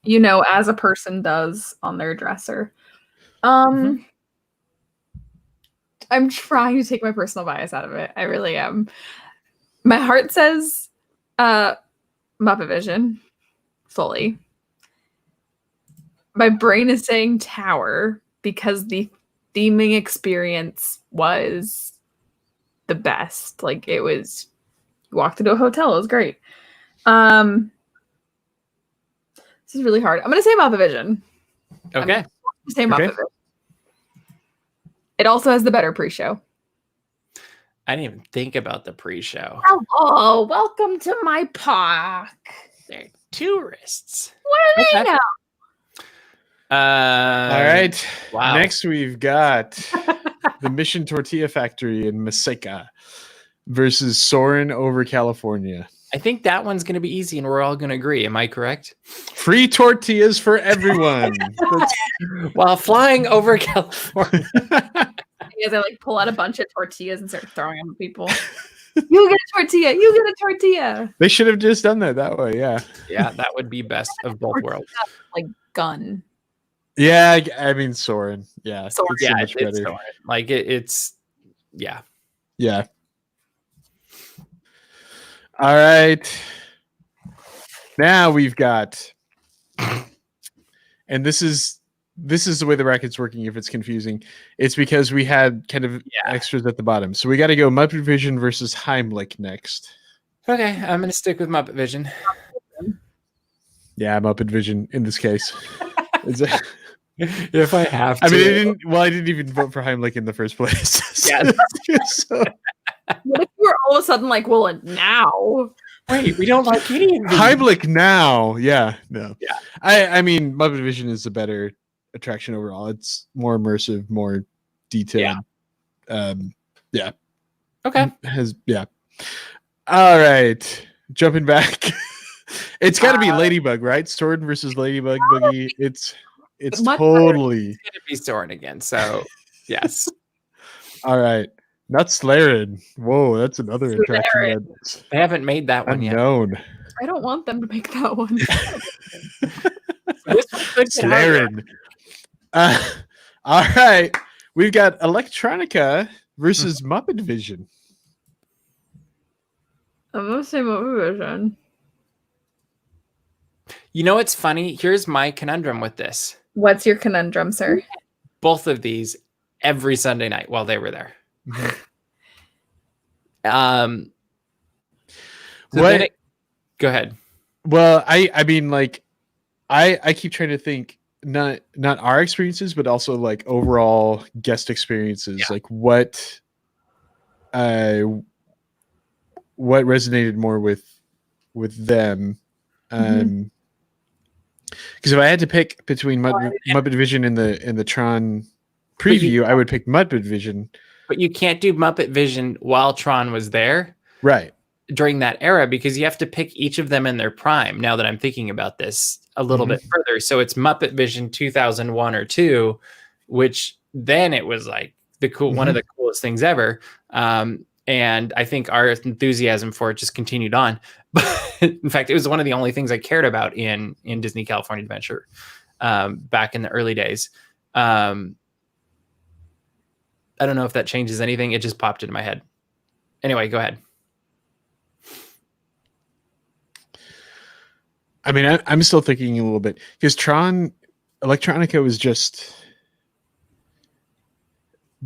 S3: You know, as a person does on their dresser. I'm trying to take my personal bias out of it. I really am. My heart says Muppet Vision fully. My brain is saying Tower because the theming experience was the best. Like, it was, you walked into a hotel, it was great. This is really hard. I'm gonna say Muppet Vision.
S1: Okay.
S3: Say Muppet Vision. It also has the better pre-show.
S1: I didn't even think about the pre-show.
S3: Hello, welcome to my park.
S1: They're tourists.
S3: What do they know?
S2: All right.
S1: Wow.
S2: Next, we've got the Mission Tortilla Factory in Maseka versus Soarin' over California.
S1: I think that one's going to be easy, and we're all going to agree. Am I correct?
S2: Free tortillas for everyone.
S1: While flying over California.
S3: As I like pull out a bunch of tortillas and start throwing them at people. You get a tortilla. You get a tortilla.
S2: They should have just done that way. Yeah.
S1: Yeah, that would be best of both worlds.
S3: Like gun.
S2: Yeah, I mean Soarin'. Yeah,
S3: Soarin'.
S2: it's so much better.
S1: Soarin'. Like it's yeah.
S2: Yeah. All right. Now we've got, and this is the way the bracket's working. If it's confusing, it's because we had kind of extras at the bottom. So we got to go Muppet Vision versus Heimlich next.
S1: Okay, I'm gonna stick with Muppet Vision.
S2: Yeah, Muppet Vision in this case.
S1: If I have to.
S2: I mean, I didn't even vote for Heimlich in the first place.
S1: Yeah.
S3: So. What if you were all of a sudden like, well, now?
S1: Wait, we don't like any of these.
S2: Heimlich now. Yeah, no.
S1: Yeah.
S2: I mean, Muppet Vision is a better attraction overall. It's more immersive, more detailed. Yeah.
S1: Okay.
S2: All right. Jumping back. It's got to be Ladybug, right? Sword versus Ladybug Boogie. It's totally.
S1: It's gonna be Soarin' again. So yes.
S2: All right. Not Slarin. Whoa, that's another attraction.
S1: They haven't made that one yet.
S2: Unknown.
S3: I don't want them to make that one.
S2: Slarin. All right. We've got Electronica versus Muppet Vision.
S3: I'm gonna say Muppet Vision.
S1: You know what's funny? Here's my conundrum with this.
S3: What's your conundrum, sir?
S1: Both of these every Sunday night while they were there.
S2: What?
S1: Go ahead.
S2: Well, I mean, like, I keep trying to think not our experiences, but also like overall guest experiences.
S1: Yeah.
S2: Like what resonated more with them. Because if I had to pick between Muppet Vision and the Tron preview, I would pick Muppet Vision.
S1: But you can't do Muppet Vision while Tron was there.
S2: Right.
S1: During that era, because you have to pick each of them in their prime. Now that I'm thinking about this a little bit further. So it's Muppet Vision 2001 or 2, which then it was like one of the coolest things ever. And I think our enthusiasm for it just continued on. But in fact, it was one of the only things I cared about in Disney California Adventure back in the early days. I don't know if that changes anything. It just popped into my head. Anyway, go ahead.
S2: I mean, I'm still thinking a little bit because Tron Electronica was just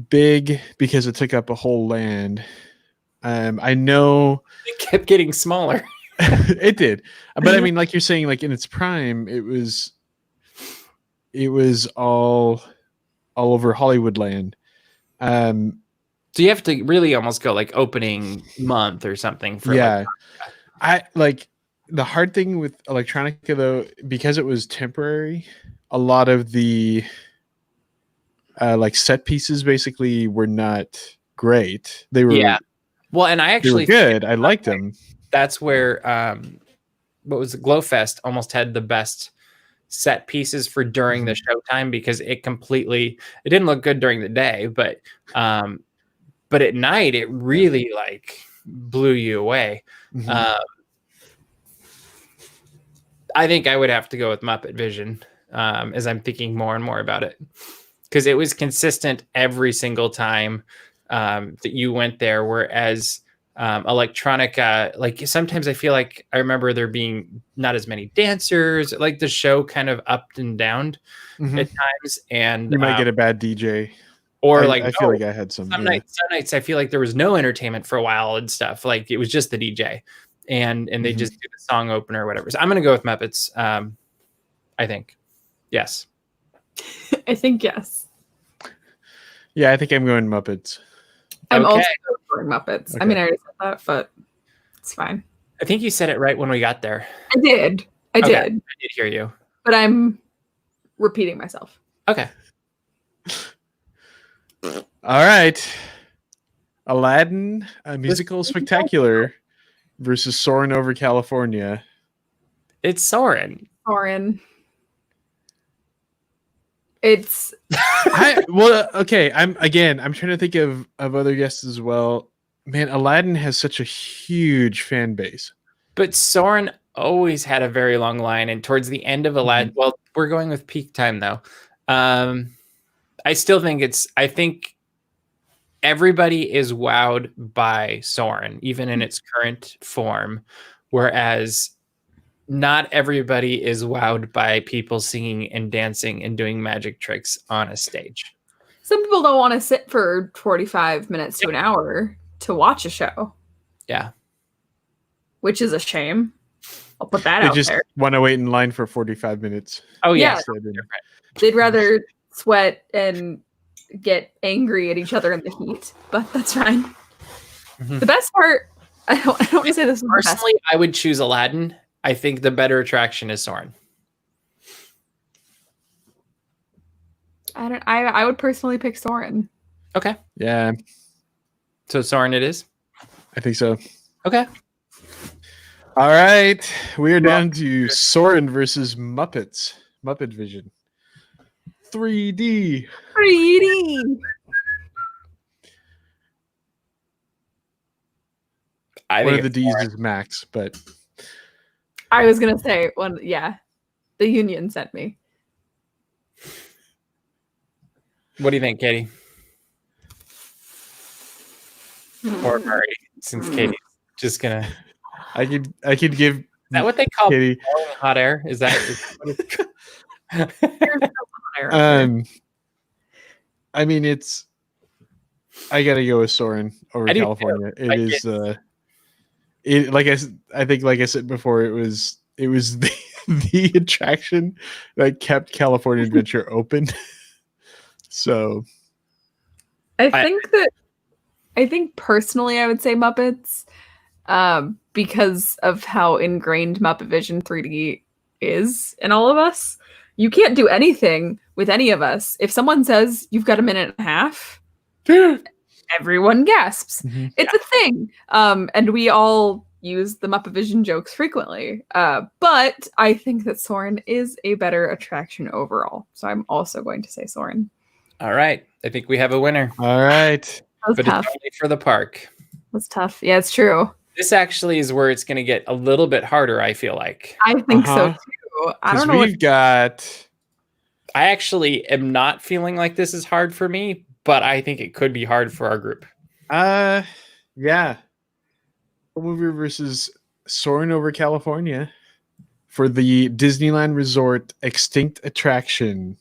S2: big because it took up a whole land. I know
S1: It kept getting smaller.
S2: it did, but I mean, like you're saying, like in its prime, it was all over Hollywood land.
S1: So you have to really almost go like opening month or something for
S2: yeah. I like the hard thing with electronica though, because it was temporary, a lot of the like set pieces basically were not great. They were
S1: Well, and I
S2: they
S1: actually
S2: were good. I liked them.
S1: That's where what was it? Glowfest almost had the best set pieces for during the showtime, because it didn't look good during the day, but at night it really like blew you away. I think I would have to go with Muppet Vision, as I'm thinking more and more about it, because it was consistent every single time that you went there, whereas electronica, like sometimes I feel like I remember there being not as many dancers, like the show kind of upped and downed at times, and
S2: you might get a bad DJ,
S1: or
S2: I feel like I had some
S1: nights I feel like there was no entertainment for a while and stuff, like it was just the DJ and they just do the song opener or whatever. So I'm gonna go with Muppets. I think yes.
S3: I think yes.
S2: Yeah, I think I'm going Muppets.
S3: I'm also going Muppets. Okay. I mean, I already said that, but it's fine.
S1: I think you said it right when we got there.
S3: I did. I did
S1: hear you.
S3: But I'm repeating myself.
S1: Okay.
S2: All right. Aladdin, a musical spectacular versus Soarin' over California.
S1: It's Soarin'.
S3: It's
S2: okay. I'm trying to think of other guests as well. Man, Aladdin has such a huge fan base.
S1: But Soarin' always had a very long line, and towards the end of Aladdin, well, we're going with peak time though. I still think I think everybody is wowed by Soarin', even in its current form, whereas not everybody is wowed by people singing and dancing and doing magic tricks on a stage.
S3: Some people don't want to sit for 45 minutes to an hour to watch a show.
S1: Yeah.
S3: Which is a shame. I'll put that out there. They just
S2: want to wait in line for 45 minutes.
S1: Oh, yeah.
S3: They'd rather sweat and get angry at each other in the heat, but that's fine. The best part, I don't want to say this is
S1: personally, the best. I would choose Aladdin. I think the better attraction is Soarin'.
S3: I would personally pick Soarin'.
S1: Okay.
S2: Yeah.
S1: So Soarin' it is?
S2: I think so.
S1: Okay.
S2: All right. We are down to Soarin' versus Muppets. Muppet Vision. 3D. One of the D's is Max, but
S3: I was gonna say one. Yeah, the union sent me.
S1: What do you think, Katie? Or Murray, since Katie's just gonna.
S2: I could give. Is
S1: that what they call
S2: Katie
S1: hot air? Is that?
S2: I mean, it's. I gotta go with Soarin' over California. It is. Like I said before, it was the attraction that kept California Adventure open. So,
S3: I think personally, I would say Muppets, because of how ingrained Muppet Vision 3D is in all of us. You can't do anything with any of us. If someone says you've got a minute and a half, everyone gasps. It's a thing. And we all use the Muppet Vision jokes frequently. But I think that Soarin' is a better attraction overall. So I'm also going to say Soarin'.
S1: All right. I think we have a winner.
S2: All right.
S3: That was tough.
S1: It's only for the park.
S3: That's tough. Yeah, it's true.
S1: This actually is where it's going to get a little bit harder, I feel like.
S3: I think so too. I don't know.
S1: I actually am not feeling like this is hard for me, but I think it could be hard for our group.
S2: Yeah. Movie versus Soarin' over California for the Disneyland Resort Extinct Attraction.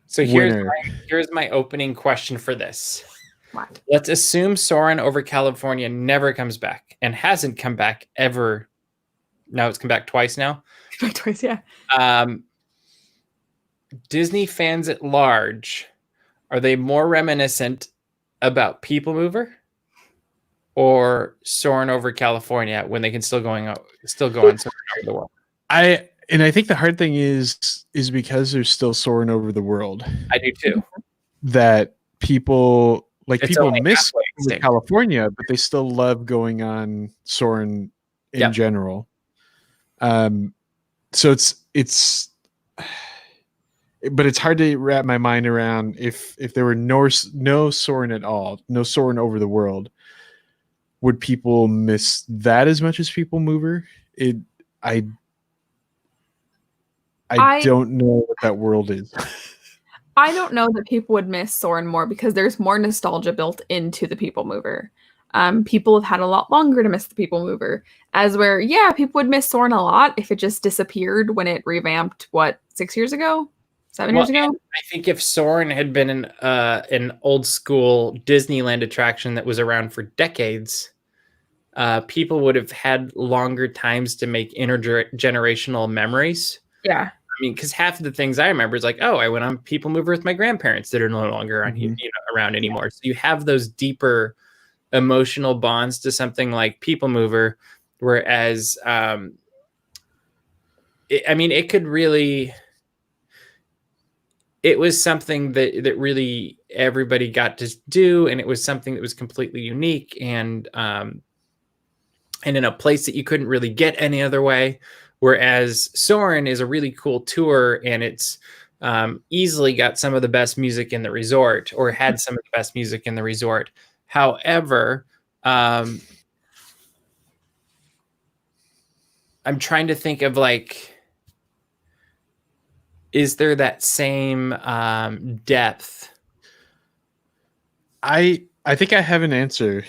S1: So
S2: winner.
S1: here's my opening question for this.
S3: What?
S1: Let's assume Soarin' over California never comes back and hasn't come back ever. No, it's come back twice now.
S3: Twice, yeah.
S1: Disney fans at large, are they more reminiscent about People Mover or Soarin' over California when they can still go on Soarin' over the world?
S2: I think the hard thing is because they're still Soaring over the world.
S1: I do too.
S2: That people miss
S1: extinct.
S2: California, but they still love going on Soarin' in general. So it's but it's hard to wrap my mind around if there were no Soarin' at all, no Soarin' over the world, would people miss that as much as People Mover? I don't know what that world is.
S3: I don't know that people would miss Soarin' more because there's more nostalgia built into the People Mover. People have had a lot longer to miss the People Mover, as where, yeah, people would miss Soarin' a lot if it just disappeared when it revamped, 6 years ago? 7 years ago?
S1: I think if Soarin' had been an old school Disneyland attraction that was around for decades, people would have had longer times to make intergenerational memories.
S3: Yeah.
S1: I mean, because half of the things I remember is like, oh, I went on People Mover with my grandparents that are no longer around anymore. Yeah. So you have those deeper emotional bonds to something like People Mover, whereas, it could really. It was something that really everybody got to do, and it was something that was completely unique and in a place that you couldn't really get any other way. Whereas Soarin' is a really cool tour, and it's easily got some of the best music in the resort, or had some of the best music in the resort. However, I'm trying to think of is there that same depth?
S2: I think I have an answer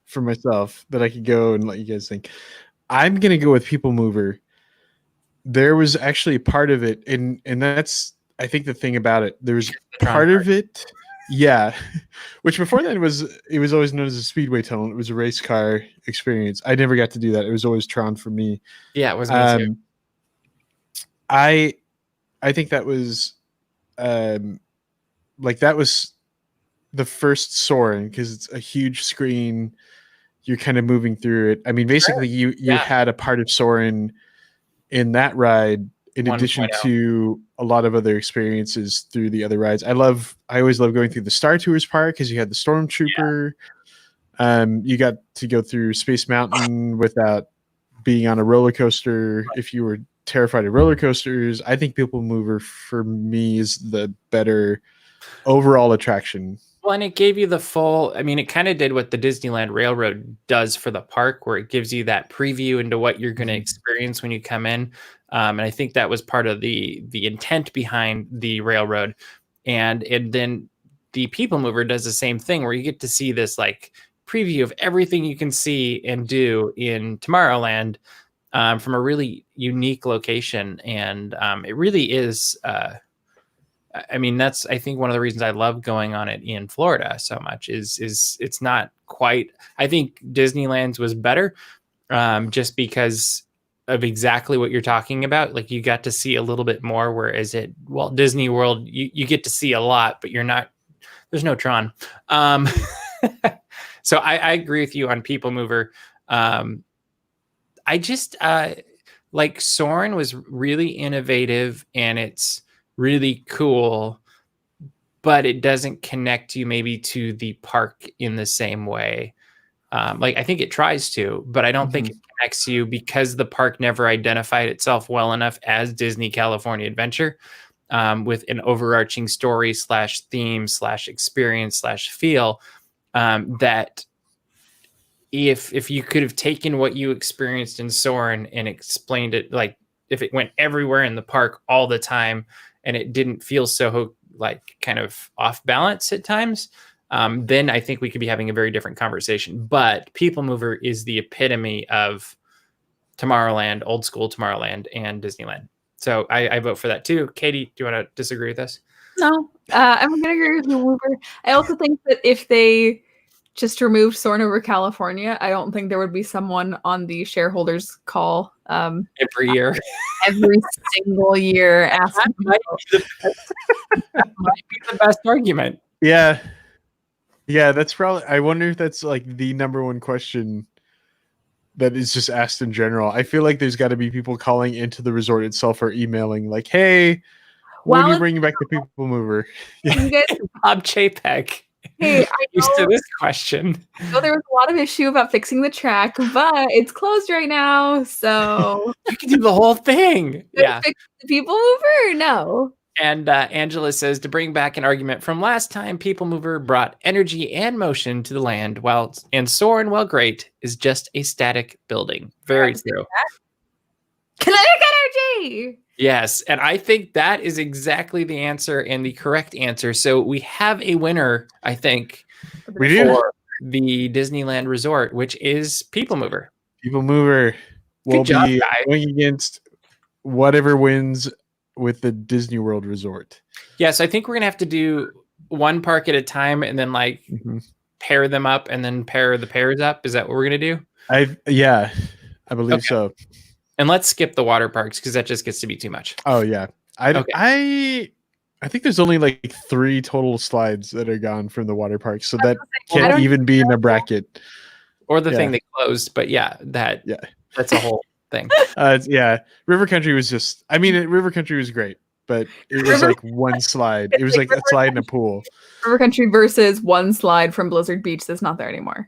S2: for myself that I could go and let you guys think. I'm gonna go with People Mover. There was actually part of it, and that's I think the thing about it. There was part of it, yeah. Which before then it was always known as a Speedway Tunnel. It was a race car experience. I never got to do that. It was always Tron for me.
S1: Yeah, it was me too.
S2: I think that was that was the first Soarin' because it's a huge screen. You're kind of moving through it. I mean, basically, you had a part of Soarin' in that ride, in addition to a lot of other experiences through the other rides. I always love going through the Star Tours part because you had the Stormtrooper. Yeah. You got to go through Space Mountain without being on a roller coaster. If you were terrified of roller coasters, I think People Mover for me is the better overall attraction.
S1: Well, and it gave you the full, it kind of did what the Disneyland Railroad does for the park, where it gives you that preview into what you're going to experience when you come in. And I think that was part of the intent behind the Railroad. And then the People Mover does the same thing, where you get to see this preview of everything you can see and do in Tomorrowland from a really unique location. And it really is... that's, I think, one of the reasons I love going on it in Florida so much is it's not quite, I think Disneyland's was better just because of exactly what you're talking about. You got to see a little bit more, whereas at Walt Disney World, you get to see a lot, but there's no Tron. So I agree with you on People Mover. I just Soarin' was really innovative, and it's really cool, but it doesn't connect you maybe to the park in the same way. I think it tries to, but I don't think it connects you because the park never identified itself well enough as Disney California Adventure with an overarching story / theme / experience / feel that if you could have taken what you experienced in Soarin' and explained it, if it went everywhere in the park all the time, and it didn't feel so kind of off balance at times, then I think we could be having a very different conversation. But People Mover is the epitome of Tomorrowland, old school Tomorrowland, and Disneyland. So I vote for that too. Katie, do you want to disagree with us?
S3: No, I'm gonna agree with you, Mover. I also think that if they just removed Soarin' over California, I don't think there would be someone on the shareholders call
S1: Every year.
S3: every single year asking.
S1: That might be the best argument.
S2: Yeah. Yeah, that's probably, I wonder if that's like the number one question that is just asked in general. I feel like there's got to be people calling into the resort itself or emailing like, hey, when are you bringing back the people mover?
S3: You guys,
S1: Bob Chapek.
S3: hey, I
S1: Used to
S3: know,
S1: this question.
S3: know there was a lot of issue about fixing the track, but it's closed right now, so
S1: You can do the whole thing. Yeah.
S3: fix the people mover or no?
S1: And Angela says to bring back an argument from last time, People Mover brought energy and motion to the land, and Soarin', while great, is just a static building. Very true.
S3: Kinetic energy.
S1: Yes, and I think that is exactly the answer and the correct answer. So we have a winner, I think,
S2: We do.
S1: for the Disneyland Resort, which is People Mover.
S2: People mover will
S1: job,
S2: be
S1: guys.
S2: going against whatever wins with the Disney World Resort.
S1: Yeah, so I think we're gonna have to do one park at a time and then like pair them up and then pair the pairs up. Is that what we're gonna do?
S2: I believe so.
S1: And let's skip the water parks because that just gets to be too much.
S2: Oh yeah. I think there's only like 3 total slides that are gone from the water park, so that can't even be in a bracket.
S1: Or the thing they closed, but that's a whole thing.
S2: River Country was just, River Country was great, but it was like one slide. It was like a slide in a pool.
S3: River Country versus one slide from Blizzard Beach that's not there anymore.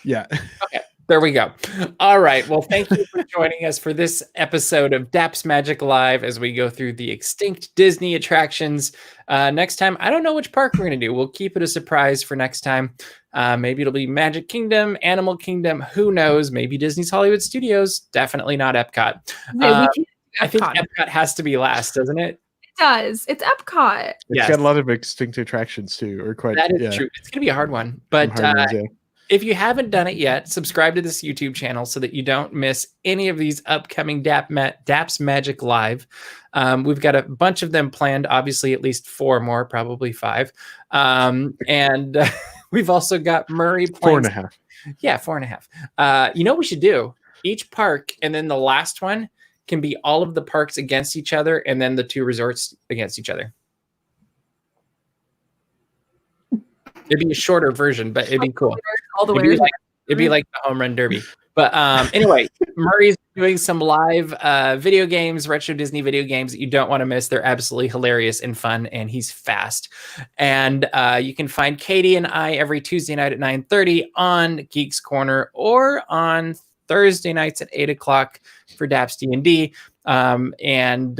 S2: Yeah.
S1: Okay. There we go. All right. Well, thank you for joining us for this episode of Daps Magic Live as we go through the extinct Disney attractions. Next time, I don't know which park we're going to do. We'll keep it a surprise for next time. Maybe it'll be Magic Kingdom, Animal Kingdom. Who knows? Maybe Disney's Hollywood Studios. Definitely not Epcot. I think Epcot has to be last, doesn't it?
S3: It does. It's Epcot.
S2: It's got a lot of extinct attractions too, or quite.
S1: That is true. It's going to be a hard one, but if you haven't done it yet, subscribe to this YouTube channel so that you don't miss any of these upcoming Daps Magic Live. We've got a bunch of them planned, obviously at least 4 more, probably 5. And we've also got Murray planned.
S2: 4.5.
S1: Yeah, 4.5. You know what we should do? Each park, and then the last one can be all of the parks against each other, and then the 2 resorts against each other. It'd be a shorter version, but it'd be cool.
S3: All the way.
S1: It'd be like the home run derby. But anyway, Murray's doing some live video games, retro Disney video games that you don't want to miss. They're absolutely hilarious and fun, and he's fast. And you can find Katie and I every Tuesday night at 9:30 on Geeks Corner, or on Thursday nights at 8 o'clock for Daps D&D. And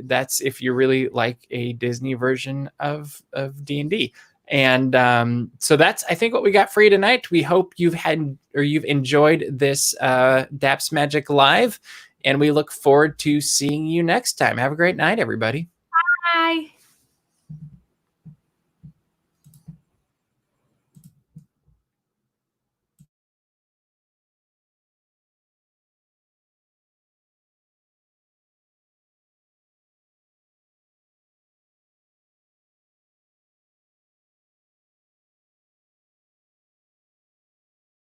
S1: that's if you really like a Disney version of D&D. And so that's, I think, what we got for you tonight. We hope you've enjoyed this Daps Magic Live, and we look forward to seeing you next time. Have a great night, everybody.
S3: Bye.